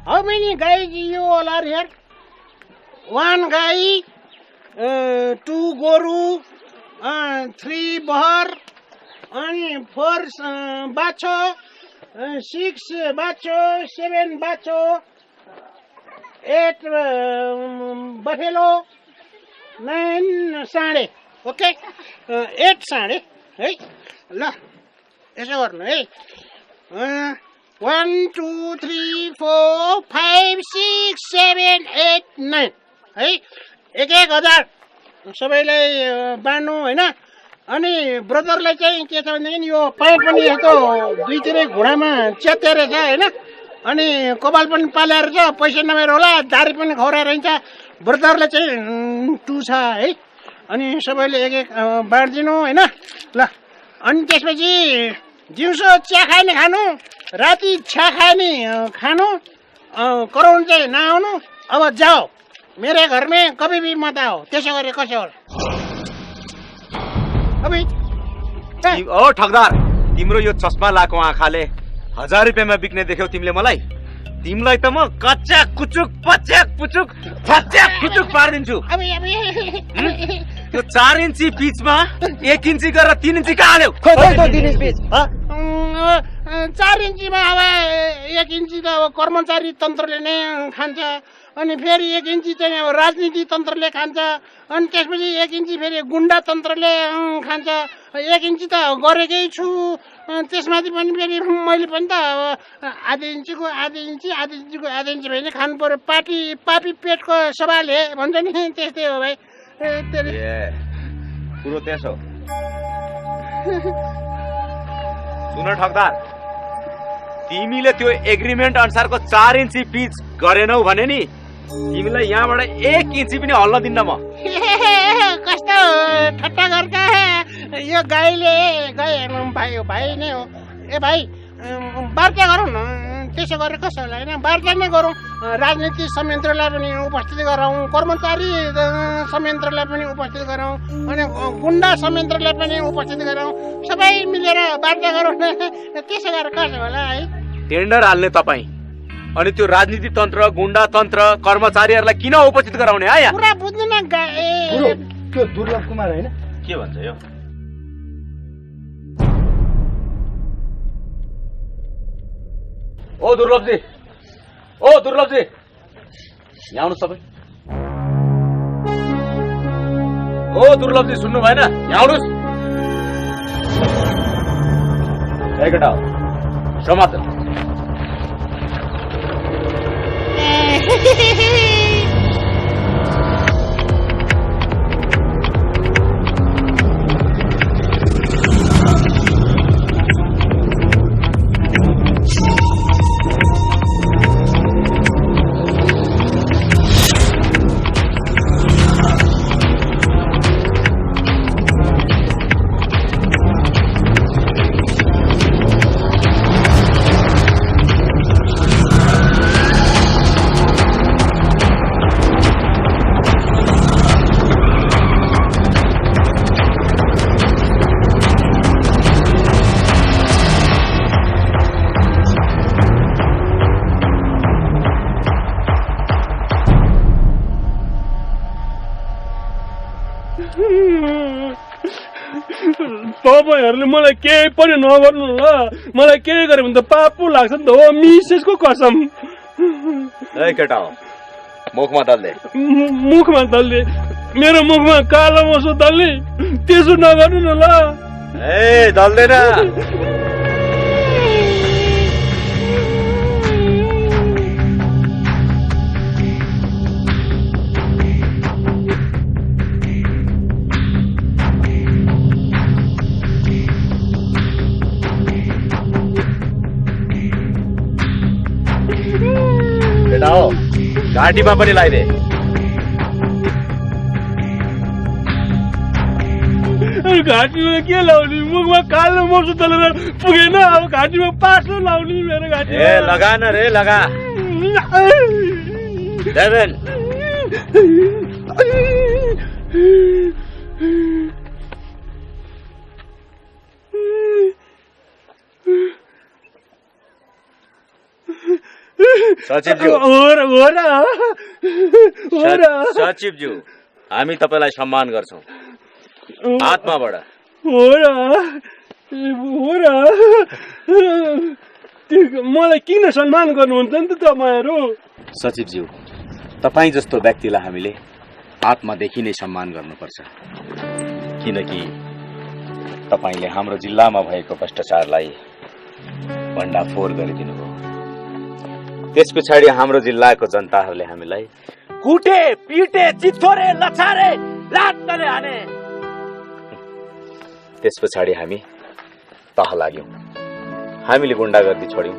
how many guys you all are here 1 guy 2 गोरु 3 बहर अनि 4 बाछो 6 बाछो 7 बाछो 8 बफेलो 9 साँडे ओके 8 साँडे है ल यसो गर्नु है 1 2 3 4 5 6 7 8 9 है 1,000 सबैलाई बाँड्नु होइन अनि ब्रदरलाई चाहिँ के छ भनेदेखि यो पाइप पनि यस्तो दुईतिरै घुँडामा च्यातेर छ होइन अनि कपाल पनि पालेर छ पैसा नभएर होला दारी पनि खौरा रहन्छ ब्रदरलाई चाहिँ 2 छ है अनि सबैले एक एक बाँडिदिनु होइन ल अनि त्यसपछि दिउँसो चिया खाने खानु राति छ्या खाने खानु कराउनु चाहिँ नआउनु अब जाओ मेरे घरमै कभी भी मत आओ त्यसो गरे कसो होला ओ ठगदार, तिम्रो यो चस्मा लाएको आँखाले 1000 रुपियाँमा बिक्ने देख्यौ तिमीले मलाई? तिमीलाई त म कच्चा कुचुक पच्याक पुचुक फच्याक कुचुक पारिदिन्छु। त्यो 4 इन्ची पिचमा 1 इन्ची गरेर 3 इन्ची कहाँ हाल्यौ? 4 इन्चीमा अब 1 इन्ची त अब कर्मचारी तन्त्रले नै खान्छ, अनि फेरि 1 इन्ची चाहिँ अब राजनीति तन्त्रले खान्छ, अनि त्यसपछि 1 इन्ची फेरि गुन्डा तन्त्रले खान्छ। 1 इन्ची त गरेकै छु, त्यसमाथि पनि फेरि मैले पनि त अब आधी इन्चीको आधी इन्ची भने खानु पर्यो। पापी पेटको सवाल हे भन्छ नि, त्यस्तै हो भाइ। कुरो त्यसो। सुन ठगदार, तिमीले त्यो एग्रिमेन्ट अनुसारको 4 इन्ची पिच गरेनौ भने नि तिमीलाई यहाँबाट 1 इन्ची पनि हल्न दिन्न म। कस्तो ठट्टा गर्का यो गाईले गाई भाइ नै हो। ए भाइ वार्ता गरौँ न, त्यसो गरेर कसो होला होइन? वार्ता नै गरौँ, राजनीतिक संयन्त्रलाई पनि उपस्थित गराउँ, कर्मचारी संयन्त्रलाई पनि उपस्थित गराउँ, अनि गुन्डा संयन्त्रलाई पनि उपस्थित गराउँ, सबै मिलेर वार्ता गरौँ न। त्यसो गरेर कसो होला है? टेन्डर हाल्ने तपाईँ, अनि त्यो राजनीति तन्त्र गुन्डा तन्त्र कर्मचारीहरूलाई किन उपस्थित गराउने? आया पुरा बुझ्नु न त्यो दुर्लभ कुमार होइन? के भन्छ यो? ओ दुर्लभजी, यहाँ आउनुहोस् तपाईँ। ओ दुर्लभजी, सुन्नु भएन? यहाँ आउनुहोस्। केटा हो समाचार। तपाईँहरूले मलाई केही पनि नगर्नु ल, मलाई केही गर्यो भने त पाप पो लाग्छ नि त हो, मिसेसको कसम। ए केटा हो, मुखमा दल्ले। मुखमा दल्ले? मेरो मुखमा कालो मोसो दल्ने? त्यसो नगर्नु न ल। ए दल्दैन। हो घाँटीमा पनि लगाइदे। घाँटीमा के लाउने? मुखमा कालो मोसो दलेर पुगेन, अब घाँटीमा पासो लाउने मेरो घाँटी। ए लगा न रे, लगा। देवेन सचिवज्यू, हामी तपाईलाई सम्मान गर्छौं आत्माबाट। मलाई किन सम्मान गर्नुहुन्छ नि त तपाईहरु? सचिवज्यू, तपाई जस्तो व्यक्तिलाई हामीले आत्मादेखि नै सम्मान गर्नुपर्छ, किनकि तपाईले हाम्रो जिल्लामा भएको भ्रष्टाचारलाई भण्डाफोर गरिदिनु भयो। त्यस पछाडि हाम्रो जिल्लाको जनताहरूले हामीलाई कुटे पिटे चित्थोरे लछारे लात्तले हाने। त्यस पछाडि हामी तह लाग्यौं, हामीले गुण्डागर्दी छोड्यौं,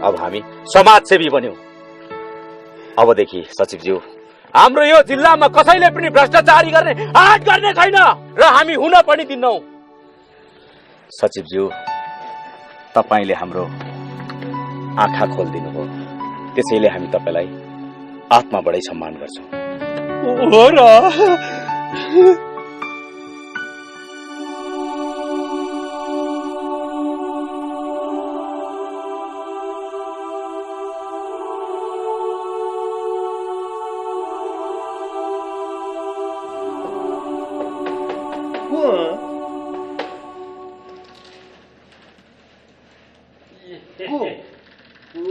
अब हामी समाजसेवी बन्यौं। अबदेखि सचिवज्यू, हाम्रो यो जिल्लामा कसैले पनि भ्रष्टाचारी गर्ने आँट गर्ने छैन र हामी हुन पनि दिन्नौ। सचिवज्यू, तपाईले हाम्रो आँखा खोलिदिनु भयो, त्यसैले हामी तपाईलाई आत्माबाटै सम्मान गर्छौं। हो र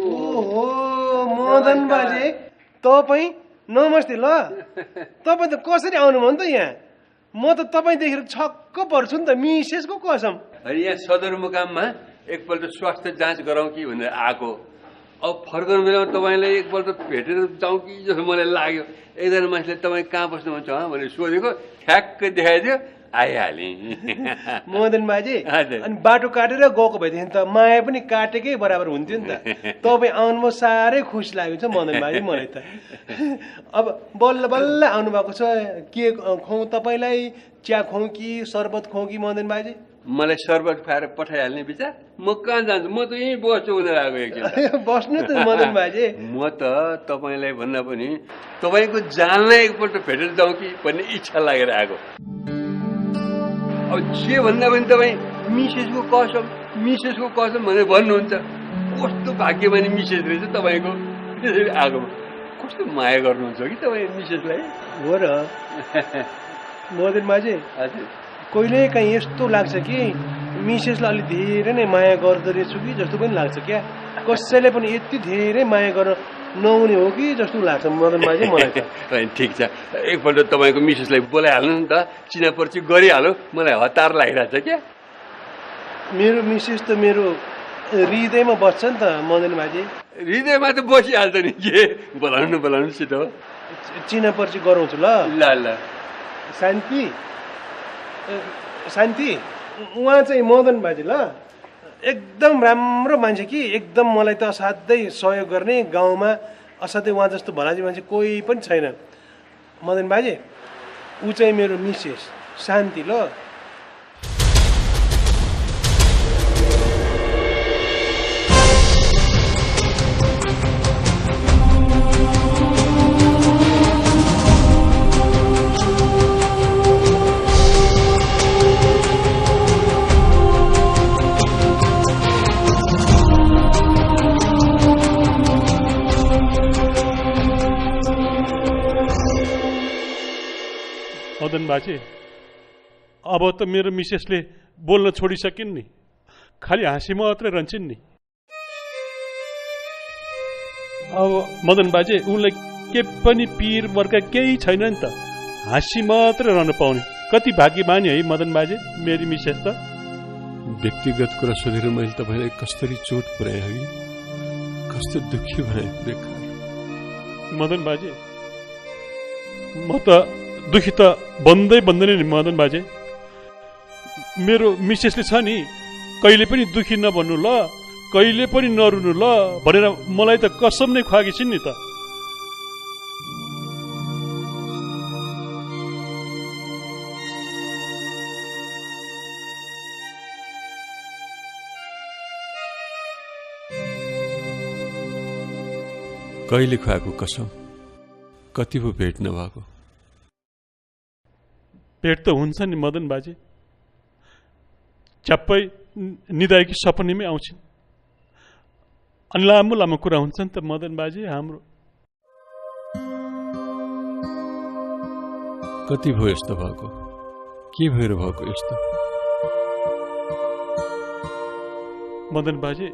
ओहो मदन बाजे तपाईँ नमस्ते ल तपाईँ त कसरी आउनुभयो नि त यहाँ म त तपाईँ देखेर छक्क पर्छु नि त मिसेसको कसम अनि यहाँ सदरमुकाममा एकपल्ट स्वास्थ्य जाँच गरौँ कि भनेर आएको अब फर्कनु बेलामा तपाईँलाई एकपल्ट भेटेर जाउँ कि जस्तो मलाई लाग्यो एकजना मान्छेले तपाईँ कहाँ बस्नुहुन्छ भनेर सोधेको ठ्याक्कै देखाइदियो आइहालेँ मदन बाजे हजुर। अनि बाटो काटेर गएको भएदेखि त माया पनि काटेकै बराबर हुन्थ्यो नि त तपाईँ आउनुभयो साह्रै खुसी लागेको छ मदन बाजे मलाई त अब बल्ल बल्ल आउनुभएको छ के खुवाउँ तपाईँलाई चिया खुवाउँ कि शरबत खुवाउँ कि मदन बाजे मलाई शरबत खुवाएर पठाइहाल्ने विचार म कहाँ जान्छु म त यहीँ बस्छु भनेर आएको एकछिन बस्नु त मदन बाजे म त तपाईँलाई भन्दा पनि तपाईँको जानलाई एकपल्ट भेटेर जाउँ कि भन्ने इच्छा लागेर आएको अब जे भन्दा पनि तपाईँ मिसेसको कसम भनेर भन्नुहुन्छ कस्तो भाग्यमानी मिसेस रहेछ तपाईँको त्यसरी आएको कस्तो माया गर्नुहुन्छ कि तपाईँ मिसेसलाई हो र मदन बाजे हजुर कहिले काहीँ यस्तो लाग्छ कि मिसेसलाई अलिक धेरै नै माया गर्दो रहेछु कि जस्तो पनि लाग्छ क्या कसैले पनि यति धेरै माया गर्न नहुने हो कि जस्तो लाग्छ मदन बाजे मलाई त ठिक छ एकपल्ट तपाईँको मिसेसलाई बोलाइहाल्नु नि त चिनापर्ची गरिहाल्नु मलाई हतार लागिरहेछ क्या मेरो मिसेस त मेरो हृदयमा बस्छ नि त मदन बाजे हृदयमा त बसिहाल्छ नि के बोलाउनु छिटो चिना पर्ची गराउँछु ल ल ल शान्ति उहाँ चाहिँ मदन बाजे ल एकदम राम्रो मान्छे कि एकदम मलाई त असाध्यै सहयोग गर्ने गाउँमा असाध्यै उहाँ जस्तो भलाजी मान्छे कोही पनि छैन मदन बाजे ऊ चाहिँ मेरो मिसेस शान्ति ल मदन बाजे अब त मेरो मिसेसले बोल्न छोडिसकिन् नि खालि हाँसी मात्रै रहन्छन् नि अब मदन बाजे उनलाई के पनि पीर मर्का केही छैन नि त हाँसी मात्रै रहन पाउने कति भाग्यमानी है मदन बाजे मेरी मिसेस त व्यक्तिगत कुरा सोधेर मैले तपाईँलाई कसरी चोट पुर्याएँ है कस्तो दुःखी बनाएँ बेकार मदन बाजे म त दुखी त बन्दै बन्दैन नि मदन बाजे मेरो मिसेसले छ नि कहिले पनि दुखी नबन्नु ल कहिले पनि नरुनु ल भनेर मलाई त कसम नै खुवाएकी छिन् नि त कहिले खुवाएको कसम कति पो भेट नभएको पेट त हुन्छ नि मदन बाजे च्याप्पै निदाएकी सपनीमै आउँछन् अनि लामो लामो कुरा हुन्छ नि त मदन बाजे हाम्रो कति भयो यस्तो भएको के भएर भएको यस्तो मदन बाजे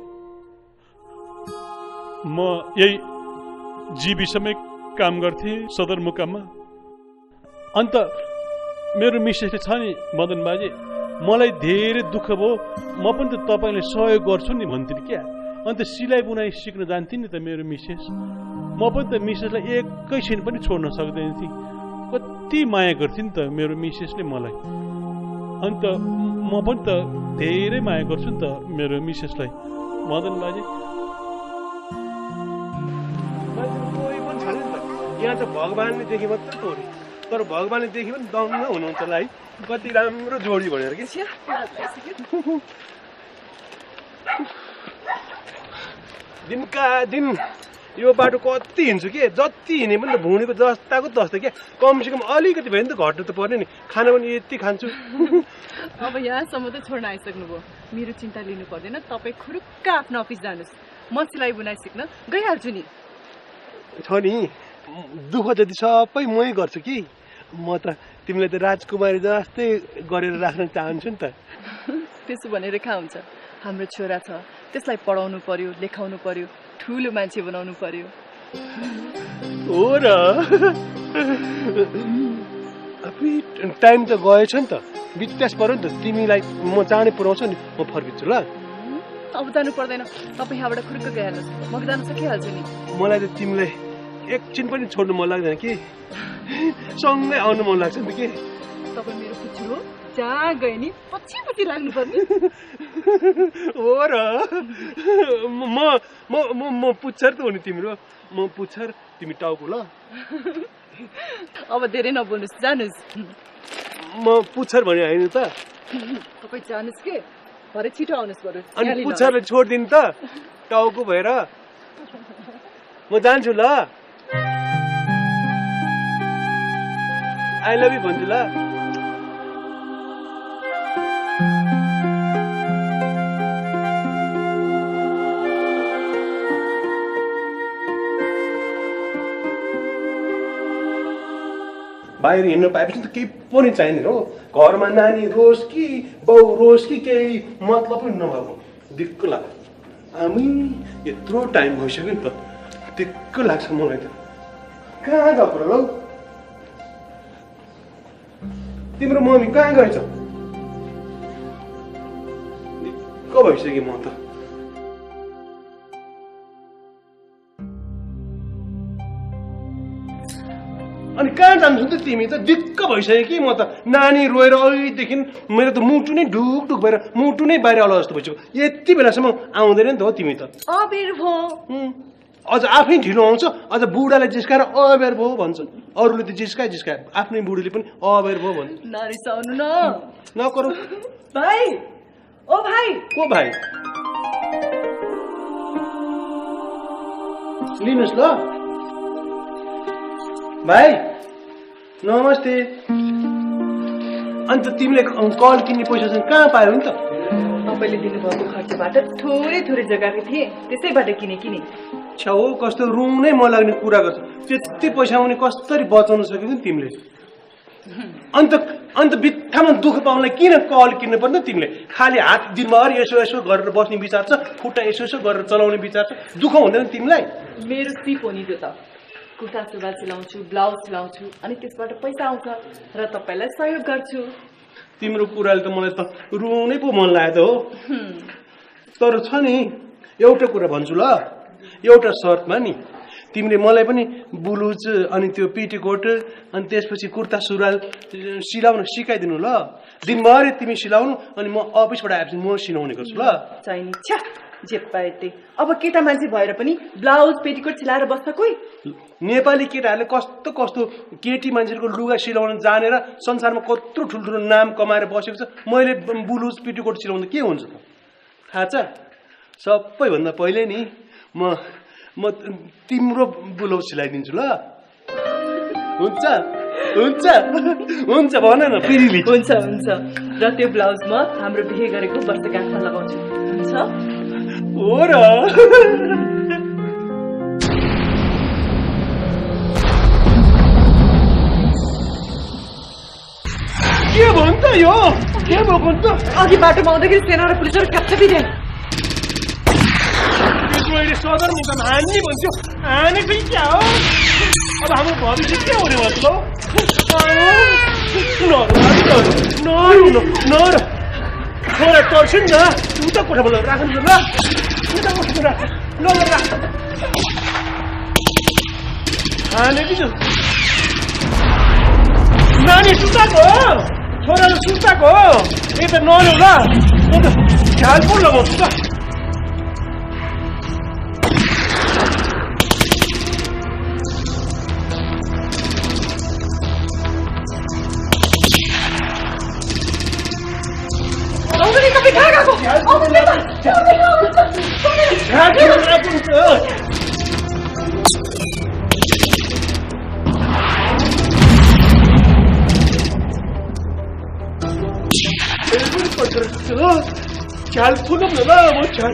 म यही जीविसमै काम गर्थेँ सदरमुकाममा अन्त मेरो मिसेसले छ नि मदन बाजे मलाई धेरै दुःख भयो म पनि त तपाईँलाई सहयोग गर्छु नि भन्थेँ क्या अन्त सिलाइ बुनाइ सिक्न जान्थेँ नि त मेरो मिसेस म पनि त मिसेसलाई एकैछिन पनि छोड्न सक्दैन थिएँ कति माया गर्थेँ नि त मेरो मिसेसले मलाई अन्त म पनि त धेरै माया गर्छु नि त मेरो मिसेसलाई मदन बाजे कोही पनि छैन नि त यहाँ त भगवान्ले देखे मात्रै तोरी तर भगवान्ले देखे पनि दङ्ग हुनुहुन्छ होला है कति राम्रो जोडी भनेर कि दिनका दिन यो बाटो कति हिँड्छु के जति हिँडे पनि त भुँडीको जस्ताको तस्तै क्या कमसेकम अलिकति भयो नि त घट्नु त पर्ने नि खाना पनि यति खान्छु अब यहाँसम्म त छोड्न आइसक्नुभयो मेरो चिन्ता लिनु पर्दैन तपाईँ खुरुक्क आफ्नो अफिस जानुहोस् म सिलाइ बुनाइ सिक्न गइहाल्छु नि छ नि दुःख जति सबै मै गर्छु कि म त तिमीलाई त राजकुमारी जस्तै गरेर राख्न चाहन्छु नि त। त्यसो भनेर कहाँ हुन्छ? हाम्रो छोरा छ, त्यसलाई पढाउनु पर्यो, लेखाउनु पर्यो, ठुलो मान्छे बनाउनु पर्यो। हो र टाइम त गएछ नि त, बित्यास पर्यो नि त। तिमीलाई म चाँडै पुऱ्याउँछु नि, म फर्किन्छु ल। अब जानु पर्दैन, तपाईँ यहाँबाट खुर्क गइहाल्नुहोस्, म जान सकिहाल्छु नि। मलाई त तिमीलाई एकछिन पनि छोड्नु मन लाग्दैन कि, सँगै आउनु मन लाग्छ नि त कि। तपाईँ मेरो पुच्छु हो, जहाँ गए नि पछि पछि लाग्नु पर्ने। हो र म पुच्छर त हो नि तिम्रो, म पुच्छर तिमी टाउको ल। अब धेरै नबोल्नुहोस्, जानुहोस्। म पुच्छर भने होइन त। तपाईँ जानुहोस् के, भरे छिटो आउनुहोस् बरु। अनि पुच्छरले छोडिदिनु त टाउको भएर। म जान्छु ल, आई लभ यु भन्छु ल। बाहिर हिँड्नु पाएपछि त केही पनि चाहिँदैन हो। घरमा नानी रोस् कि बाउ रोस् कि केही मतलब पनि नभएको दिक्क लाग्छ। हामी यत्रो टाइम भइसक्यो नि त, दिक्क लाग्छ मलाई त। कहाँ गएको र लौ? तिम्रो मम्मी कहाँ गएछ? दिक्क भइसक्यो म त। अनि कहाँ जान्छौ त तिमी त? दिक्क भइसक्यो कि म त। नानी रोएर अहिलेदेखि मेरो त मुटु नै ढुक ढुक भएर मुटु नै बाहिर आउला जस्तो भइसक्यो। यति बेलासम्म आउँदैन नि त हो तिमी त। अबेर भो, अझ आफै ढिलो आउँछ, अझ बुढालाई जिस्काएर अबेर भयो भन्छ। अरूले त जिस्काए आफ्नै बुढीले पनि अबेर भयो भन्छ। नरिसाउनु न। नकरौ भाइ, ओ भाइ। को भाइ? लिनुहोस् ल भाइ, नमस्ते। अन्त तिमीले कल किन्ने पैसा चाहिँ कहाँ पायौ नि त? तपाईँले दिनुभएको खर्चबाट थोरै थोरै जग्गाको थिएँ, त्यसैबाट किने। छेउ कस्तो रुनै मन लाग्ने कुरा गर्छ। त्यति पैसा आउने कसरी बचाउन सक्यौ नि तिमीले? अन्त बित्थामा दुःख पाउनलाई किन कल किन्नु पर्ने तिमीले? खालि हात दिनभरि यसो गरेर बस्ने विचार छ, खुट्टा यसो गरेर चलाउने विचार छ, दुःख हुँदैन तिमीलाई? मेरो सिप हो नि त्यो त। कुर्ता सुरुवाल सिलाउँछु, ब्लाउज सिलाउँछु, अनि त्यसबाट पैसा आउँछ र तपाईँलाई सहयोग गर्छु। तिम्रो कुराले त मलाई त रुनै पो मन लाग्यो त हो। तर छ नि एउटा कुरा भन्छु ल, एउटा शर्तमा नि। तिमीले मलाई पनि ब्लुज अनि त्यो पेटीकोट अनि त्यसपछि कुर्ता सुरुवाल सिलाउन सिकाइदिनु ल। दिनभरि तिमी सिलाउनु अनि म अफिसबाट आएपछि म सिलाउने गर्छु ल। चाहिने छ्या जे पाए त्यही। अब केटा मान्छे भएर पनि ब्लाउज पेटीकोट सिलाएर बस्छ कोही? नेपाली केटाहरूले कस्तो कस्तो केटी मान्छेको लुगा सिलाउन जानेर संसारमा कत्रो ठुल्ठुलो नाम कमाएर बसेको छ। मैले ब्लुज पेटीकोट सिलाउँदा के हुन्छ त थाहा छ? सबैभन्दा पहिले नि म तिम्रो ब्लाउज सिलाइदिन्छु ल। हुन्छ हुन्छ हुन्छ भन न पिरिली। हुन्छ र त्यो ब्लाउज म हाम्रो बिहे गरेको वर्षगाँठमा लगाउँछु। हुन्छ हो र? के भन्छ यो? के भएको त? अघि बाटोमा आउँदाखेरि सेना र पुलिसहरू काट्छ बिरे। मैले सदरमुकाम हान्ने भन्थ्यो, हाने पनि क्या हो? अब हाम्रो भविष्य के हुने भन्छ? नर छोरा तर्छु नि त। उता कोठामा राख्नु ल, उता कोठामा राख ल राख। हाने कि नानी सुताको हो, छोराले सुताको हो। यता नल्याउ ल, म त झ्याल पो लगाउँछु त। झ्याल फुलौँ न ल, म झ्याल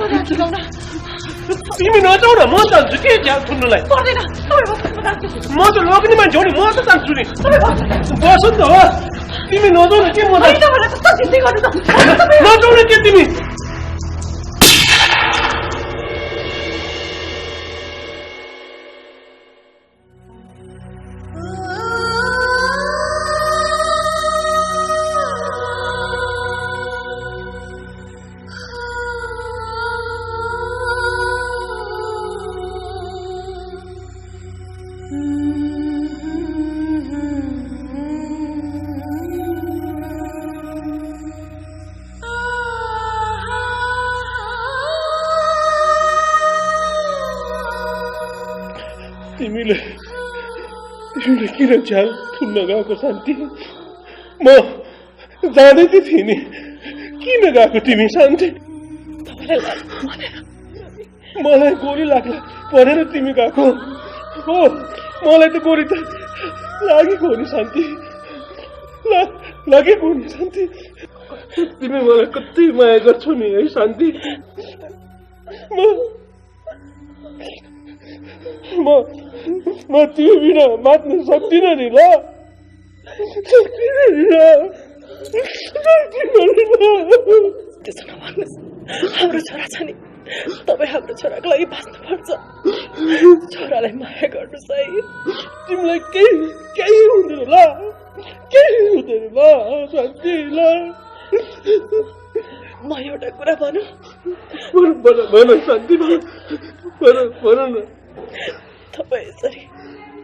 तिमी नजाऊ न, म जान्छु के झ्याल थुन्नुलाई। म त लोग्ने मान्छे हो नि, म त जान्छु नि। बस नि त हो, तिमी नजाऊ न के म नजाऊ न के तिमी। तिमीले किन झ्याल थुन्न गएको शान्ति? म जाँदै त थिएँ नि, किन गएको तिमी शान्ति? मलाई गोली लाग्ला भनेर तिमी गएको हो? मलाई त गोली त लागेको हो नि शान्ति, लागेको हो नि शान्ति। तिमी मलाई कति माया गर्छौ नि है शान्ति। म त्यो बिना बाँच्न सक्दिनँ नि ल, सक्दिनँ नि ल। त्यसो नभन्नुहोस्, हाम्रो छोरा छ नि, तपाईँ हाम्रो छोराको लागि बाँच्नुपर्छ। छोरालाई माया गर्नुहोस् है। तिमीलाई केही हुँदैन ल, केही हुँदैन ल शान्ति ल। म एउटा कुरा भनौँ? भन शान्ति, भन न। तपाईँ यसरी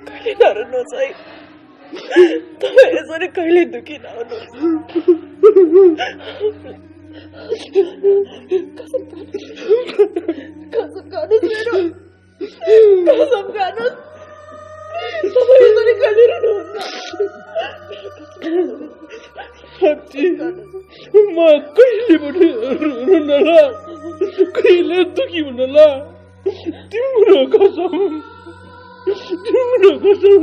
कहिले नरुनुहोस् है, तपाईँ यसरी कहिले दुखी नहुनुहोस्। कसम गर्नुहोस् मेरो, कसम गर्नुहोस्, तपाईँ यसरी कहिले रुनुहुन्न। साँच्ची म कहिले पनि रुनुहुन्न ल, कहिले दुखी हुन्न ल। तिम्रो कसम, तिम्रो कसम,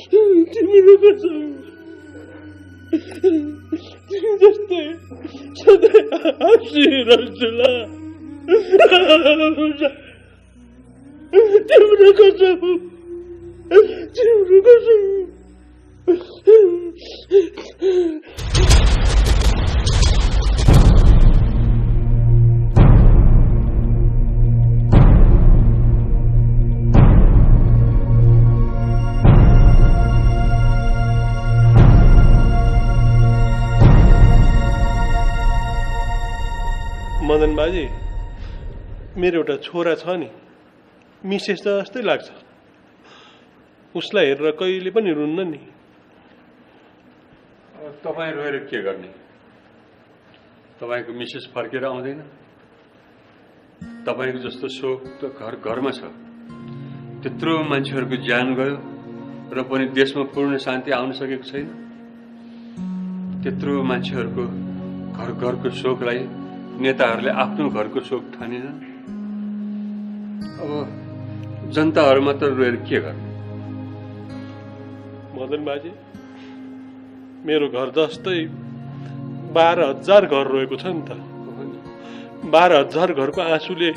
तिम्रो कसम। तिमी जस्तै सधैँ हाँसिरहन्छु ल। तिम्रो कसम, तिम्रो कसम। मदन बाजे, मेरो एउटा छोरा छ नि, मिसेस जस्तै लाग्छ। उसलाई हेरेर कहिले पनि रुन्न नि। तपाईँ रोएर के गर्ने? तपाईँको मिसेस फर्केर आउँदैन? तपाईँको जस्तो शोक त घर घरमा छ। त्यत्रो मान्छेहरूको ज्यान गयो र पनि देशमा पूर्ण शान्ति आउन सकेको छैन। त्यत्रो मान्छेहरूको घर घरको शोकलाई नेताहरूले आफ्नो घरको शोक ठानेनन्। अब जनताहरू मात्र रोएर के गर्ने? मदन बाजे, मेरो घर जस्तै 12,000 घर रोएको छ नि त। 12,000 घरको आँसुले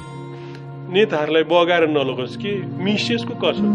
नेताहरूलाई बगाएर नलगोस् कि मिसेसको कसम।